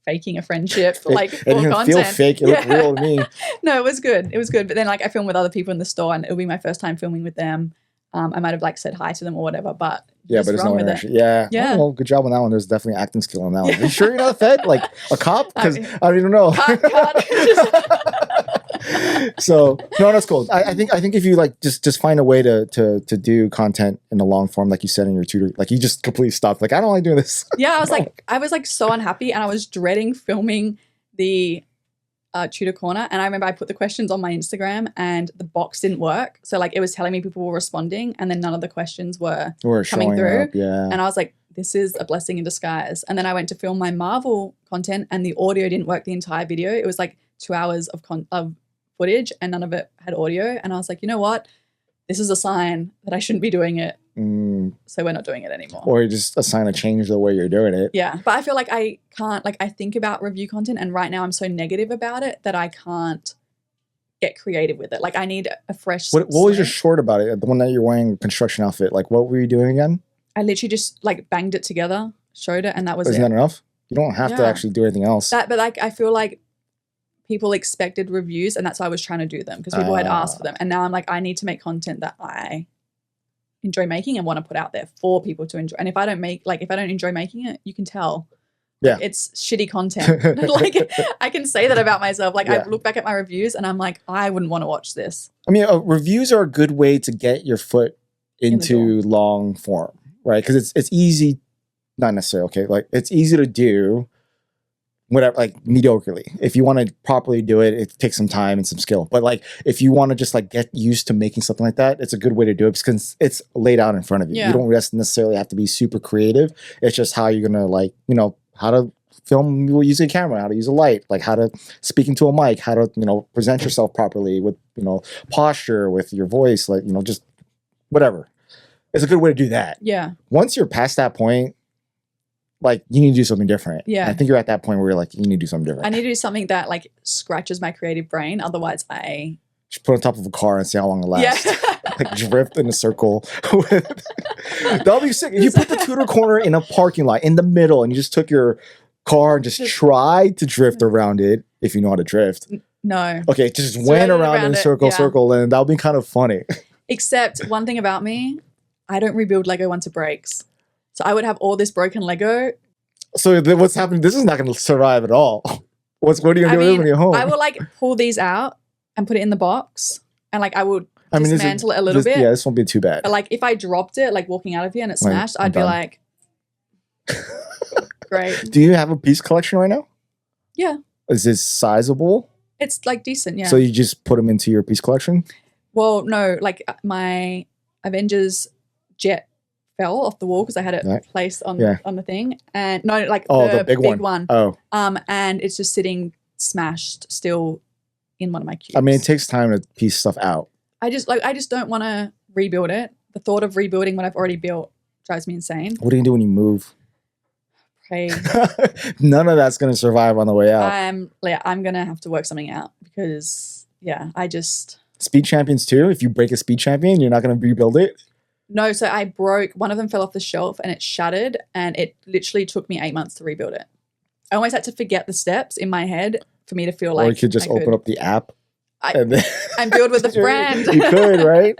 faking a friendship, like It for didn't content. feel fake. It looked real to me. No, it was good. It was good. But then like I filmed with other people in the store and it'll be my first time filming with them. I might have like said hi to them or whatever, but Yeah, just but there's run no with it. interaction. Yeah. Yeah. Oh, well, good job on that one. There's definitely acting skill on that one. Are you sure you're not a Fed? Like a cop? Because I don't even know. Cut. So no, that's cool. I think if you like just find a way to do content in the long form, like you said in your tutor, like you just completely stopped. Like I don't like doing this. Yeah, I was like so unhappy and I was dreading filming the tutor corner. And I remember I put the questions on my Instagram and the box didn't work. So like it was telling me people were responding and then none of the questions were coming through. Up, yeah. And I was like, this is a blessing in disguise. And then I went to film my Marvel content and the audio didn't work the entire video. It was like 2 hours of footage and none of it had audio. And I was like, you know what? This is a sign that I shouldn't be doing it. So we're not doing it anymore. Or just a sign to change the way you're doing it. Yeah. But I feel like I can't, like I think about review content and right now I'm so negative about it that I can't get creative with it. Like I need a fresh What was your slate. short about it? The one that you're wearing, a construction outfit. Like what were you doing again? I literally just like banged it together, showed it, and that was Isn't it. that enough? You don't have to Yeah. actually do anything else. But like I feel like people expected reviews and that's why I was trying to do them because people had asked for them. And now I'm like, I need to make content that I enjoy making and want to put out there for people to enjoy. And if I don't enjoy making it, you can tell. Yeah. Like, it's shitty content. Like I can say that about myself. Like Yeah. I look back at my reviews and I'm like, I wouldn't want to watch this. I mean, reviews are a good way to get your foot In the into long form, right? Because it's easy, not necessarily, okay, like it's easy to do whatever, like mediocrely. If you want to properly do it, it takes some time and some skill. But like if you want to just like get used to making something like that, it's a good way to do it because it's laid out in front of you. Yeah. You don't necessarily have to be super creative. It's just how you're gonna like, you know, how to film using a camera, how to use a light, like how to speak into a mic, how to, you know, present yourself properly with, you know, posture, with your voice, like, you know, just whatever. It's a good way to do that. Yeah. Once you're past that point, like you need to do something different. Yeah. I think you're at that point where you're like, you need to do something different. I need to do something that like scratches my creative brain. Otherwise I Just put it on top of a car and see how long it lasts. Yeah. Like drift in a circle. That'll be sick. If you put the tutor corner in a parking lot in the middle and you just took your car and just tried to drift around it, if you know how to drift. No. Okay, just So went I did around in a it, circle, yeah. circle, and that'll be kind of funny. Except one thing about me, I don't rebuild Lego once it breaks. So I would have all this broken Lego. So then what's happening? This is not going to survive at all. What are you going to do when you're home? I will like pull these out and put it in the box. And like I would dismantle it a little bit. Yeah, this won't be too bad. But like if I dropped it, like walking out of here and it Like, smashed, I'm I'd be done. like, great. Do you have a piece collection right now? Yeah. Is this sizable? It's like decent, yeah. So you just put them into your piece collection? Well, no, like my Avengers jet fell off the wall because I had it Right. placed on Yeah. on the thing. And no, like Oh, the big one. Oh, And it's just sitting smashed still in one of my cubes. I mean, it takes time to piece stuff out. I just don't want to rebuild it. The thought of rebuilding what I've already built drives me insane. What do you do when you move? Pray. None of that's going to survive on the way out. I'm gonna have to work something out because I just Speed champions too. If you break a speed champion, you're not going to rebuild it. No, so I broke, one of them fell off the shelf and it shattered, and it literally took me 8 months to rebuild it. I always had to forget the steps in my head for me to feel like or you could just open up the app and then and build with a friend. You could, right?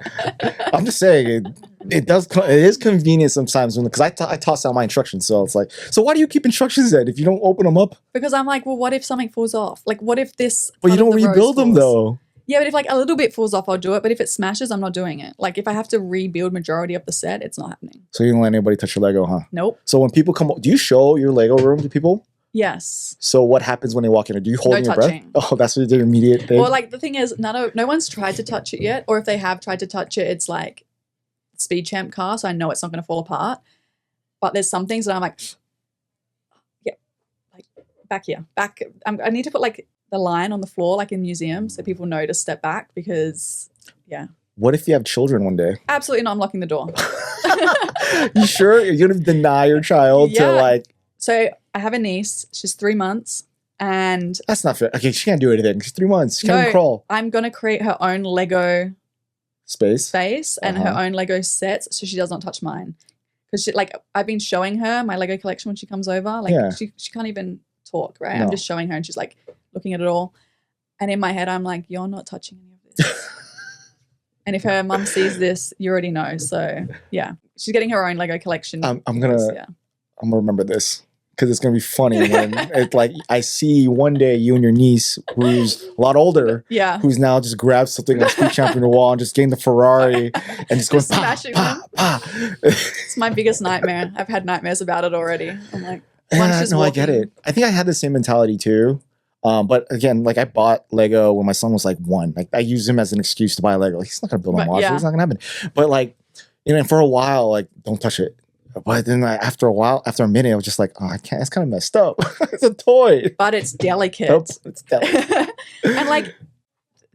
I'm just saying it is convenient sometimes because I toss out my instructions, so it's like, so why do you keep instructions then if you don't open them up? Because I'm like, well, what if something falls off? Like, what if this? But you part of don't the rose rebuild them falls? though. Yeah, but if like a little bit falls off, I'll do it. But if it smashes, I'm not doing it. Like if I have to rebuild majority of the set, it's not happening. So you don't let anybody touch your Lego, huh? Nope. So when people come, do you show your Lego room to people? Yes. So what happens when they walk in? Do you hold No your breath? touching. Oh, that's your immediate thing. Well, like the thing is, no one's tried to touch it yet, or if they have tried to touch it, it's like Speed Champ car, so I know it's not going to fall apart. But there's some things that I'm like, yeah, like back here, back. I need to put like the line on the floor, like in museums, so people know to step back because, yeah. What if you have children one day? Absolutely not. I'm locking the door. You sure you're gonna deny your child to like? So I have a niece. She's 3 months, and That's not fair. Okay, she can't do anything. She's 3 months. She can't even No. crawl. I'm gonna create her own Lego Space. space and her own Lego sets, so she does not touch mine. Because she like I've been showing her my Lego collection when she comes over. Like Yeah. she can't even talk, right? No. I'm just showing her, and she's like looking at it all. And in my head, I'm like, you're not touching any of this. And if her mum sees this, you already know. So yeah, she's getting her own Lego collection. I'm gonna remember this because it's gonna be funny when it's like I see one day you and your niece, who's a lot older, Yeah. who's now just grabbed something on Speed Champ from the wall and just getting the Ferrari and just going Just smashing them. pa. It's my biggest nightmare. I've had nightmares about it already. I'm like, Yeah, no, I get it. I think I had the same mentality too. But again, like I bought Lego when my son was like 1. Like I used him as an excuse to buy Lego. Like, he's not gonna build a But, monster. yeah. It's not gonna happen. But like, and for a while, like don't touch it. But then after a minute, I was just like, oh, I can't. It's kind of messed up. It's a toy. But it's delicate. Nope, it's delicate. And like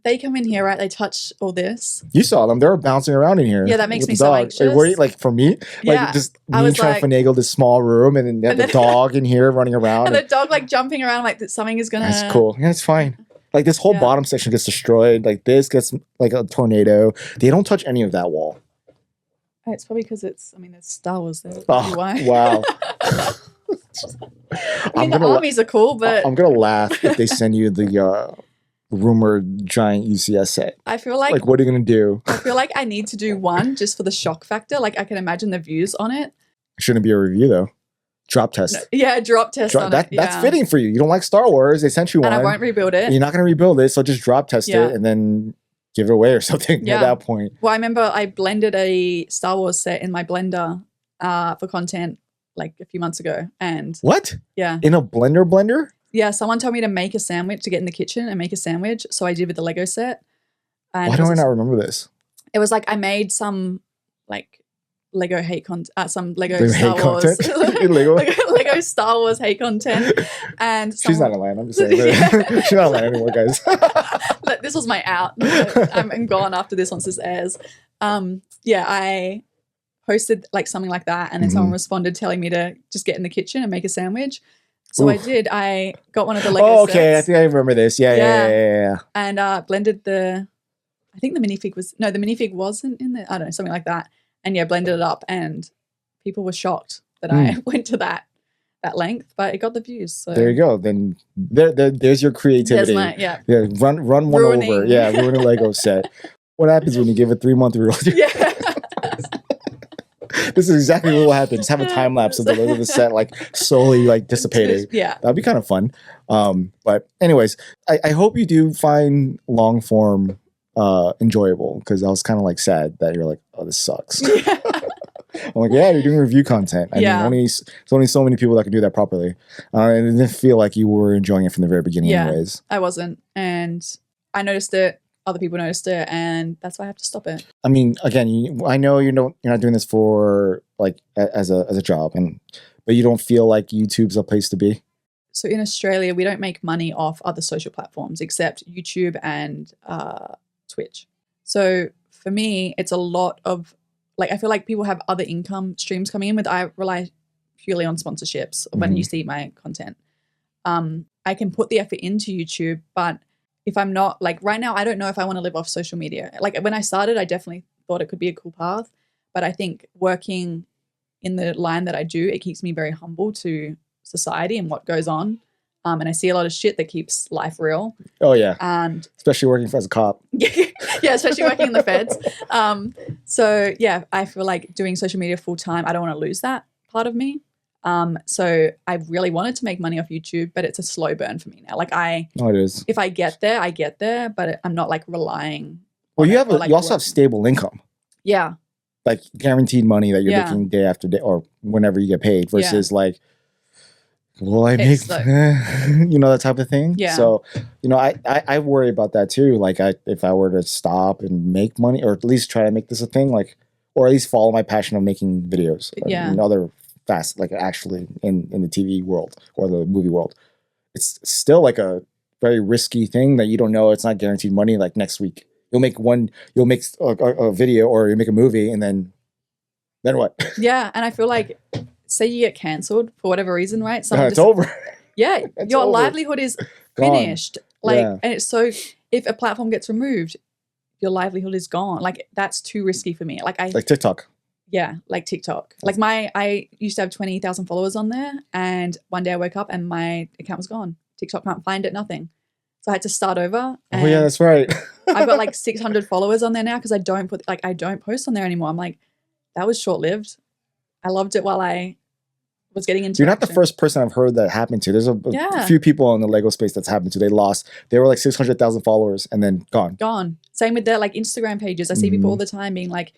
they come in here, right? They touch all this. You saw them. They were bouncing around in here. Yeah, that makes with me the so dog. anxious. Like, were you, like for me, like Yeah, just I me was trying like- to finagle this small room, and then you have the And then- dog in here running around. And the dog like jumping around like that something is gonna. That's cool. Yeah, it's fine. Like this whole Yeah. bottom section gets destroyed. Like this gets like a tornado. They don't touch any of that wall. Oh, it's probably because it's Star Wars there. Oh, Why? wow. I mean, the armies are cool, but I'm gonna laugh if they send you the rumored giant UCS set. I feel like Like, what are you gonna do? I feel like I need to do one just for the shock factor. Like I can imagine the views on it. Shouldn't be a review though. Drop test. Yeah, drop test on it. That's Yeah. fitting for you. You don't like Star Wars. They sent you And one. I won't rebuild it. You're not gonna rebuild it, so just drop test Yeah. it and then give it away or something Yeah. at that point. Well, I remember I blended a Star Wars set in my blender for content like a few months ago. And What? yeah. In a blender? Yeah, someone told me to make a sandwich, to get in the kitchen and make a sandwich. So I did with the Lego set. And Why it do I was- not remember this? It was like I made some like Lego hate content, some Lego Lego Star hate Wars, content? Lego? Lego Star Wars hate content, and She's not someone- Atlanta. I'm just saying. Yeah. She's not Atlanta anymore, guys. Look, this was my out. I'm gone after this once this airs. Yeah, I posted like something like that, and then someone responded telling me to just get in the kitchen and make a sandwich. So I Oof. did. I got one of the Lego Oh, okay. I sets think I remember this. Yeah. and blended the. I think the minifig wasn't in there. I don't know, something like that. And yeah, blended it up, and people were shocked that I went to that length, but it got the views. So There you go. Then there's your creativity. There's my yeah. Run one over. Ruining. Yeah, ruin a Lego set. What happens when you give a 3-month rule? Yeah. This is exactly what will happen. Just have a time lapse of the set like slowly like dissipating. Yeah. That'd be kind of fun. But anyways, I hope you do find long form enjoyable, because I was kind of like sad that you're like, oh, this sucks. I'm like, yeah, you're doing review content. I Yeah. mean, there's only so many people that can do that properly. And it didn't feel like you were enjoying it from the very beginning Yeah. anyways. I wasn't. And I noticed it. Other people noticed it. And that's why I have to stop it. I mean, again, I know you're not doing this for like as a job, but you don't feel like YouTube's a place to be. So in Australia, we don't make money off other social platforms except YouTube and Twitch. So for me, it's a lot of like, I feel like people have other income streams coming in with. I rely purely on sponsorships when you see my content. I can put the effort into YouTube, but if I'm not like right now, I don't know if I want to live off social media. Like when I started, I definitely thought it could be a cool path, But I think working in the line that I do, it keeps me very humble to society and what goes on. And I see a lot of shit that keeps life real. Oh yeah. And especially working as a cop. yeah, especially working in the feds. So yeah, I feel like doing social media full time, I don't want to lose that part of me. So I really wanted to make money off YouTube, but it's a slow burn for me now. Like it is. If I get there, I get there, but I'm not like relying. Well, you also have stable income. Yeah. Like guaranteed money that you're making day after day or whenever you get paid versus like, will I make, that type of thing. Yeah. So, I worry about that too. Like if I were to stop and make money or at least try to make this a thing, like, or at least follow my passion of making videos and other fast, like actually in the TV world or the movie world, it's still like a very risky thing that you don't know. It's not guaranteed money. Like next week you'll make a video or you make a movie and then what? Yeah. And I feel like, say you get cancelled for whatever reason, right? It's over. Yeah. Your livelihood is finished. And it's so, if a platform gets removed, your livelihood is gone. Like that's too risky for me. Like TikTok. Yeah, like TikTok. Like I used to have 20,000 followers on there, and one day I woke up and my account was gone. TikTok can't find it, nothing. So I had to start over. Oh yeah, that's right. I've got like 600 followers on there now because I don't post on there anymore. I'm like, that was short lived. I loved it while I was getting into. You're not the first person I've heard that happened to. There's a few people in the Lego space that's happened to. They were like 600,000 followers and then gone. Gone. Same with their like Instagram pages. I see people all the time being like,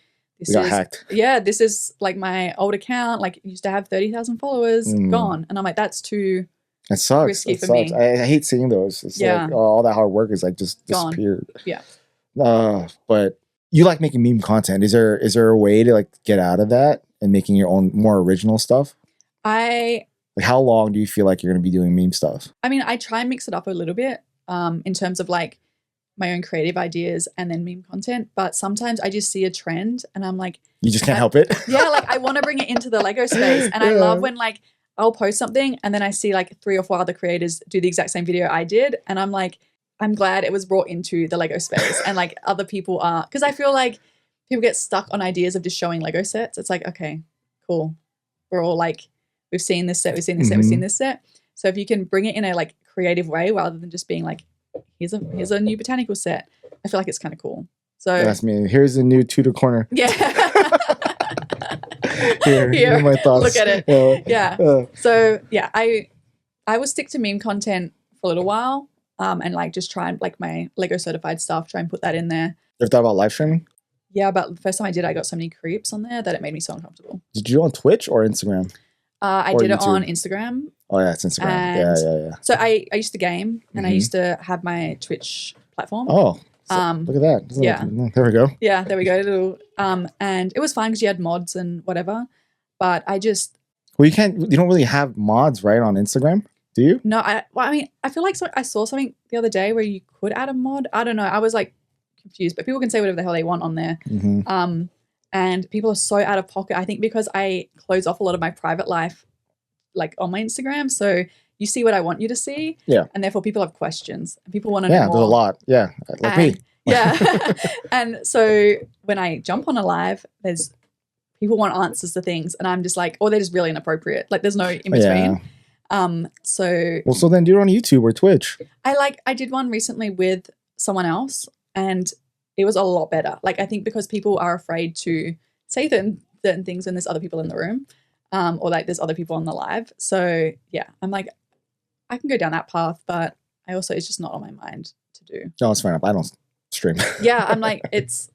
got hacked. Yeah, this is like my old account. Like used to have 30,000 followers, gone. And I'm like, that's too risky for me. I hate seeing those. It's like all that hard work is like just disappeared. Yeah. But you like making meme content. Is there a way to like get out of that and making your own more original stuff? Like how long do you feel like you're going to be doing meme stuff? I mean, I try and mix it up a little bit in terms of like my own creative ideas and then meme content. But sometimes I just see a trend and I'm like, you just can't help it. Yeah. Like I want to bring it into the Lego space. And I love when like I'll post something and then I see like 3 or 4 other creators do the exact same video I did. And I'm like, I'm glad it was brought into the Lego space and like other people are, because I feel like people get stuck on ideas of just showing Lego sets. It's like, okay, cool. We're all like, we've seen this set, we've seen this set, we've seen this set. So if you can bring it in a like creative way rather than just bear like, here's a new botanical set, I feel like it's kind of cool. So that's me. Here's a new Tudor corner. Yeah. Here are my thoughts. Look at it. Yeah. So yeah, I will stick to meme content for a little while. And like just try and like my Lego certified stuff, try and put that in there. You ever thought about live streaming? Yeah, but the first time I did, I got so many creeps on there that it made me so uncomfortable. Did you do it on Twitch or Instagram? I did it on Instagram. Oh yeah, it's Instagram. Yeah. So I used to game and I used to have my Twitch platform. Oh, look at that. Yeah. There we go. Yeah, there we go. And it was fun because you had mods and whatever. But I just... Well, you don't really have mods, right, on Instagram? Do you? No, I mean, I feel like I saw something the other day where you could add a mod. I don't know. I was like confused, but people can say whatever the hell they want on there. And people are so out of pocket. I think because I close off a lot of my private life, like on my Instagram. So you see what I want you to see. Yeah. And therefore people have questions. And people want to know more. Yeah, there's a lot. Yeah. Like me. Yeah. And so when I jump on a live, people want answers to things. And I'm just like, they're just really inappropriate. Like there's no in between. Yeah. So then do it on YouTube or Twitch. I did one recently with someone else and it was a lot better. Like I think because people are afraid to say certain things when there's other people in the room, or like there's other people on the live. So yeah, I'm like, I can go down that path, but it's just not on my mind to do. No, it's fair enough. I don't stream. Yeah, I'm like, if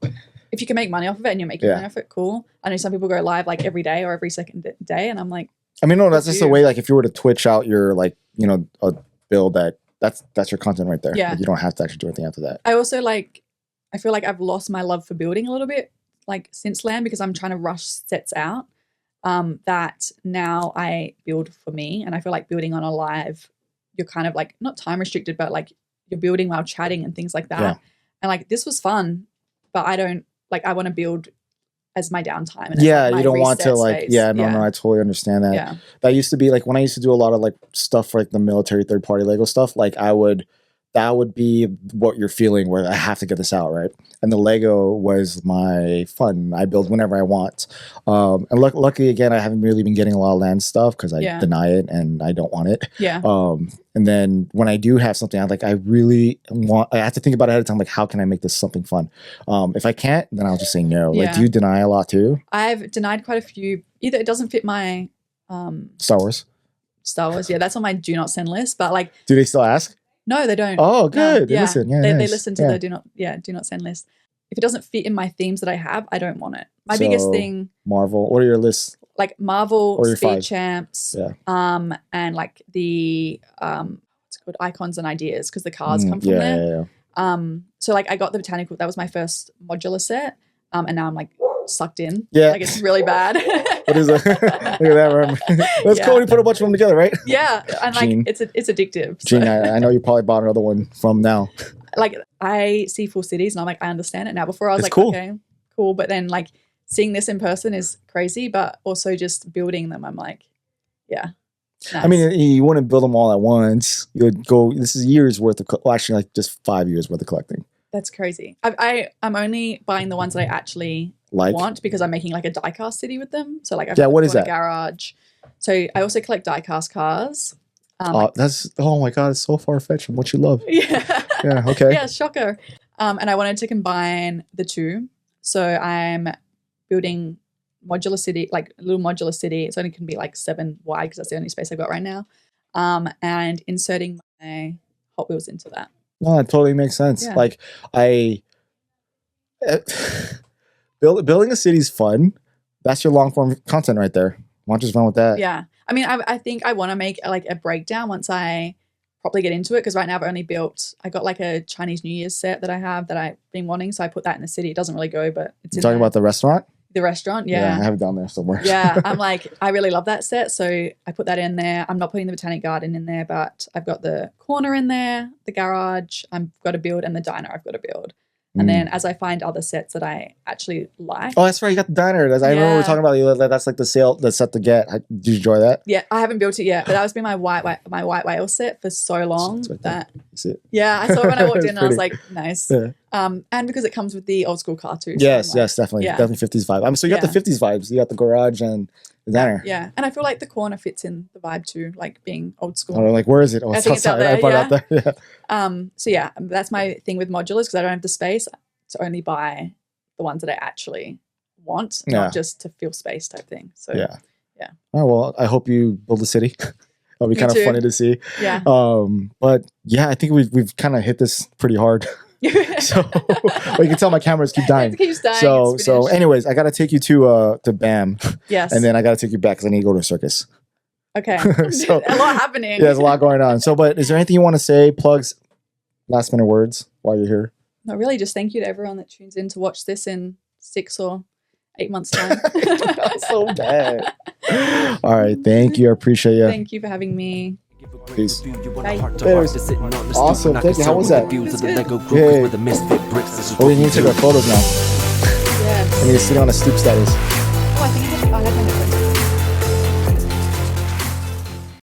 you can make money off of it and you're making money off it, cool. I know some people go live like every day or every second day, and I'm like, I mean, no, that's just the way. Like, if you were to Twitch out your like, a build that's your content right there. Yeah, like, you don't have to actually do anything after that. I also I feel like I've lost my love for building a little bit, like since LAN, because I'm trying to rush sets out. That now I build for me, and I feel like building on a live, you're kind of like not time restricted, but like you're building while chatting and things like that. Yeah. And like this was fun, but I don't I want to build as my downtime. And you don't want to space. No, I totally understand that. Yeah. That used to be like when I used to do a lot of like stuff for like the military third party Lego stuff, like I would that would be what you're feeling, where I have to get this out, right? And the Lego was my fun. I build whenever I want. And luckily, again, I haven't really been getting a lot of land stuff because I deny it and I don't want it. Yeah. And then when I do have something, I really want, I have to think about it ahead of time, like, how can I make this something fun? If I can't, then I'll just say no. Like, do you deny a lot too? I've denied quite a few. Either it doesn't fit my Star Wars. Yeah, that's on my do not send list. But like, do they still ask? No, they don't. Oh, good. They listen. Yeah, they nice. listen to the do not send list. If it doesn't fit in my themes that I have, I don't want it. My biggest thing. Marvel. What are your lists? Like Marvel, or your Speed 5? Champs, and like the what's it called, Icons and Ideas, because the cars come from there. So like I got the botanical. That was my first modular set, and now I'm like sucked in. Yeah, like it's really bad. What is it? Look at that. That's cool when you put a bunch of them together, right? Yeah, and Gene. like it's addictive. Gene, I know you probably bought another one from now. Like I see full cities and I'm like, I understand it now. Before I was cool. Okay, cool. But then like seeing this in person is crazy, but also just building them, I'm like, yeah. Nice. I mean, you wouldn't build them all at once. You would go, this is years worth of, actually like just 5 years worth of collecting. That's crazy. I'm only buying the ones that I actually want because I'm making like a diecast city with them. So like I've got what is that? Garage. So I also collect diecast cars. That's, oh my God, it's so far-fetched from what you love. Yeah. Yeah, okay. Yeah, shocker. And I wanted to combine the two. So I'm building modular city, like a little modular city. It's only can be like 7 wide because that's the only space I've got right now. And inserting my Hot Wheels into that. No, that totally makes sense. Yeah. Like building a city is fun. That's your long form content right there. Why don't you just run with that? Yeah. I mean, I think I want to make like a breakdown once I properly get into it, because right now I've only built, I got like a Chinese New Year's set that I have that I've been wanting. So I put that in the city. It doesn't really go, but it's You're talking about the restaurant? The restaurant, yeah. I have it down there somewhere. Yeah, I'm like, I really love that set. So I put that in there. I'm not putting the Botanic Garden in there, but I've got the corner in there, the garage I've got to build, and the diner I've got to build. And then as I find other sets that I actually like. Oh, that's right. You got the diner. I remember we were talking about that's like the set to get. Did you enjoy that? Yeah, I haven't built it yet, but that was been my white whale set for so long. Right that you see it? Yeah, I saw it when I walked in and I was like, nice. Yeah. And because it comes with the old school cartouche. Yes, definitely. Yeah. Definitely 50s vibe. So you got the 50s vibes. You got the garage and the diner. Yeah. And I feel like the corner fits in the vibe too, like being old school. Oh, like where is it? Oh, I think it's out there. I brought out there. Yeah. So yeah, that's my thing with modulars, because I don't have the space to only buy the ones that I actually want, not just to fill space type thing. So yeah. Oh, well, I hope you build a city. That'll be kind of funny to see. Yeah. But yeah, I think we've kind of hit this pretty hard. So well, you can tell my cameras keep dying. It keeps dying. So anyways, I gotta take you to BAM. Yes. And then I gotta take you back because I need to go to a circus. Okay. So a lot happening. Yeah, there's a lot going on. So, but is there anything you want to say? Plugs, last minute words while you're here? No, really, just thank you to everyone that tunes in to watch this in 6 or 8 months' time. So bad. All right, thank you. I appreciate you. Thank you for having me. Peace. Bye. Awesome. Thank you. How was that? It was good. Oh, we need to take our photos now. Yes. I need to see it on a Stoop status. Oh, I think I had my difference.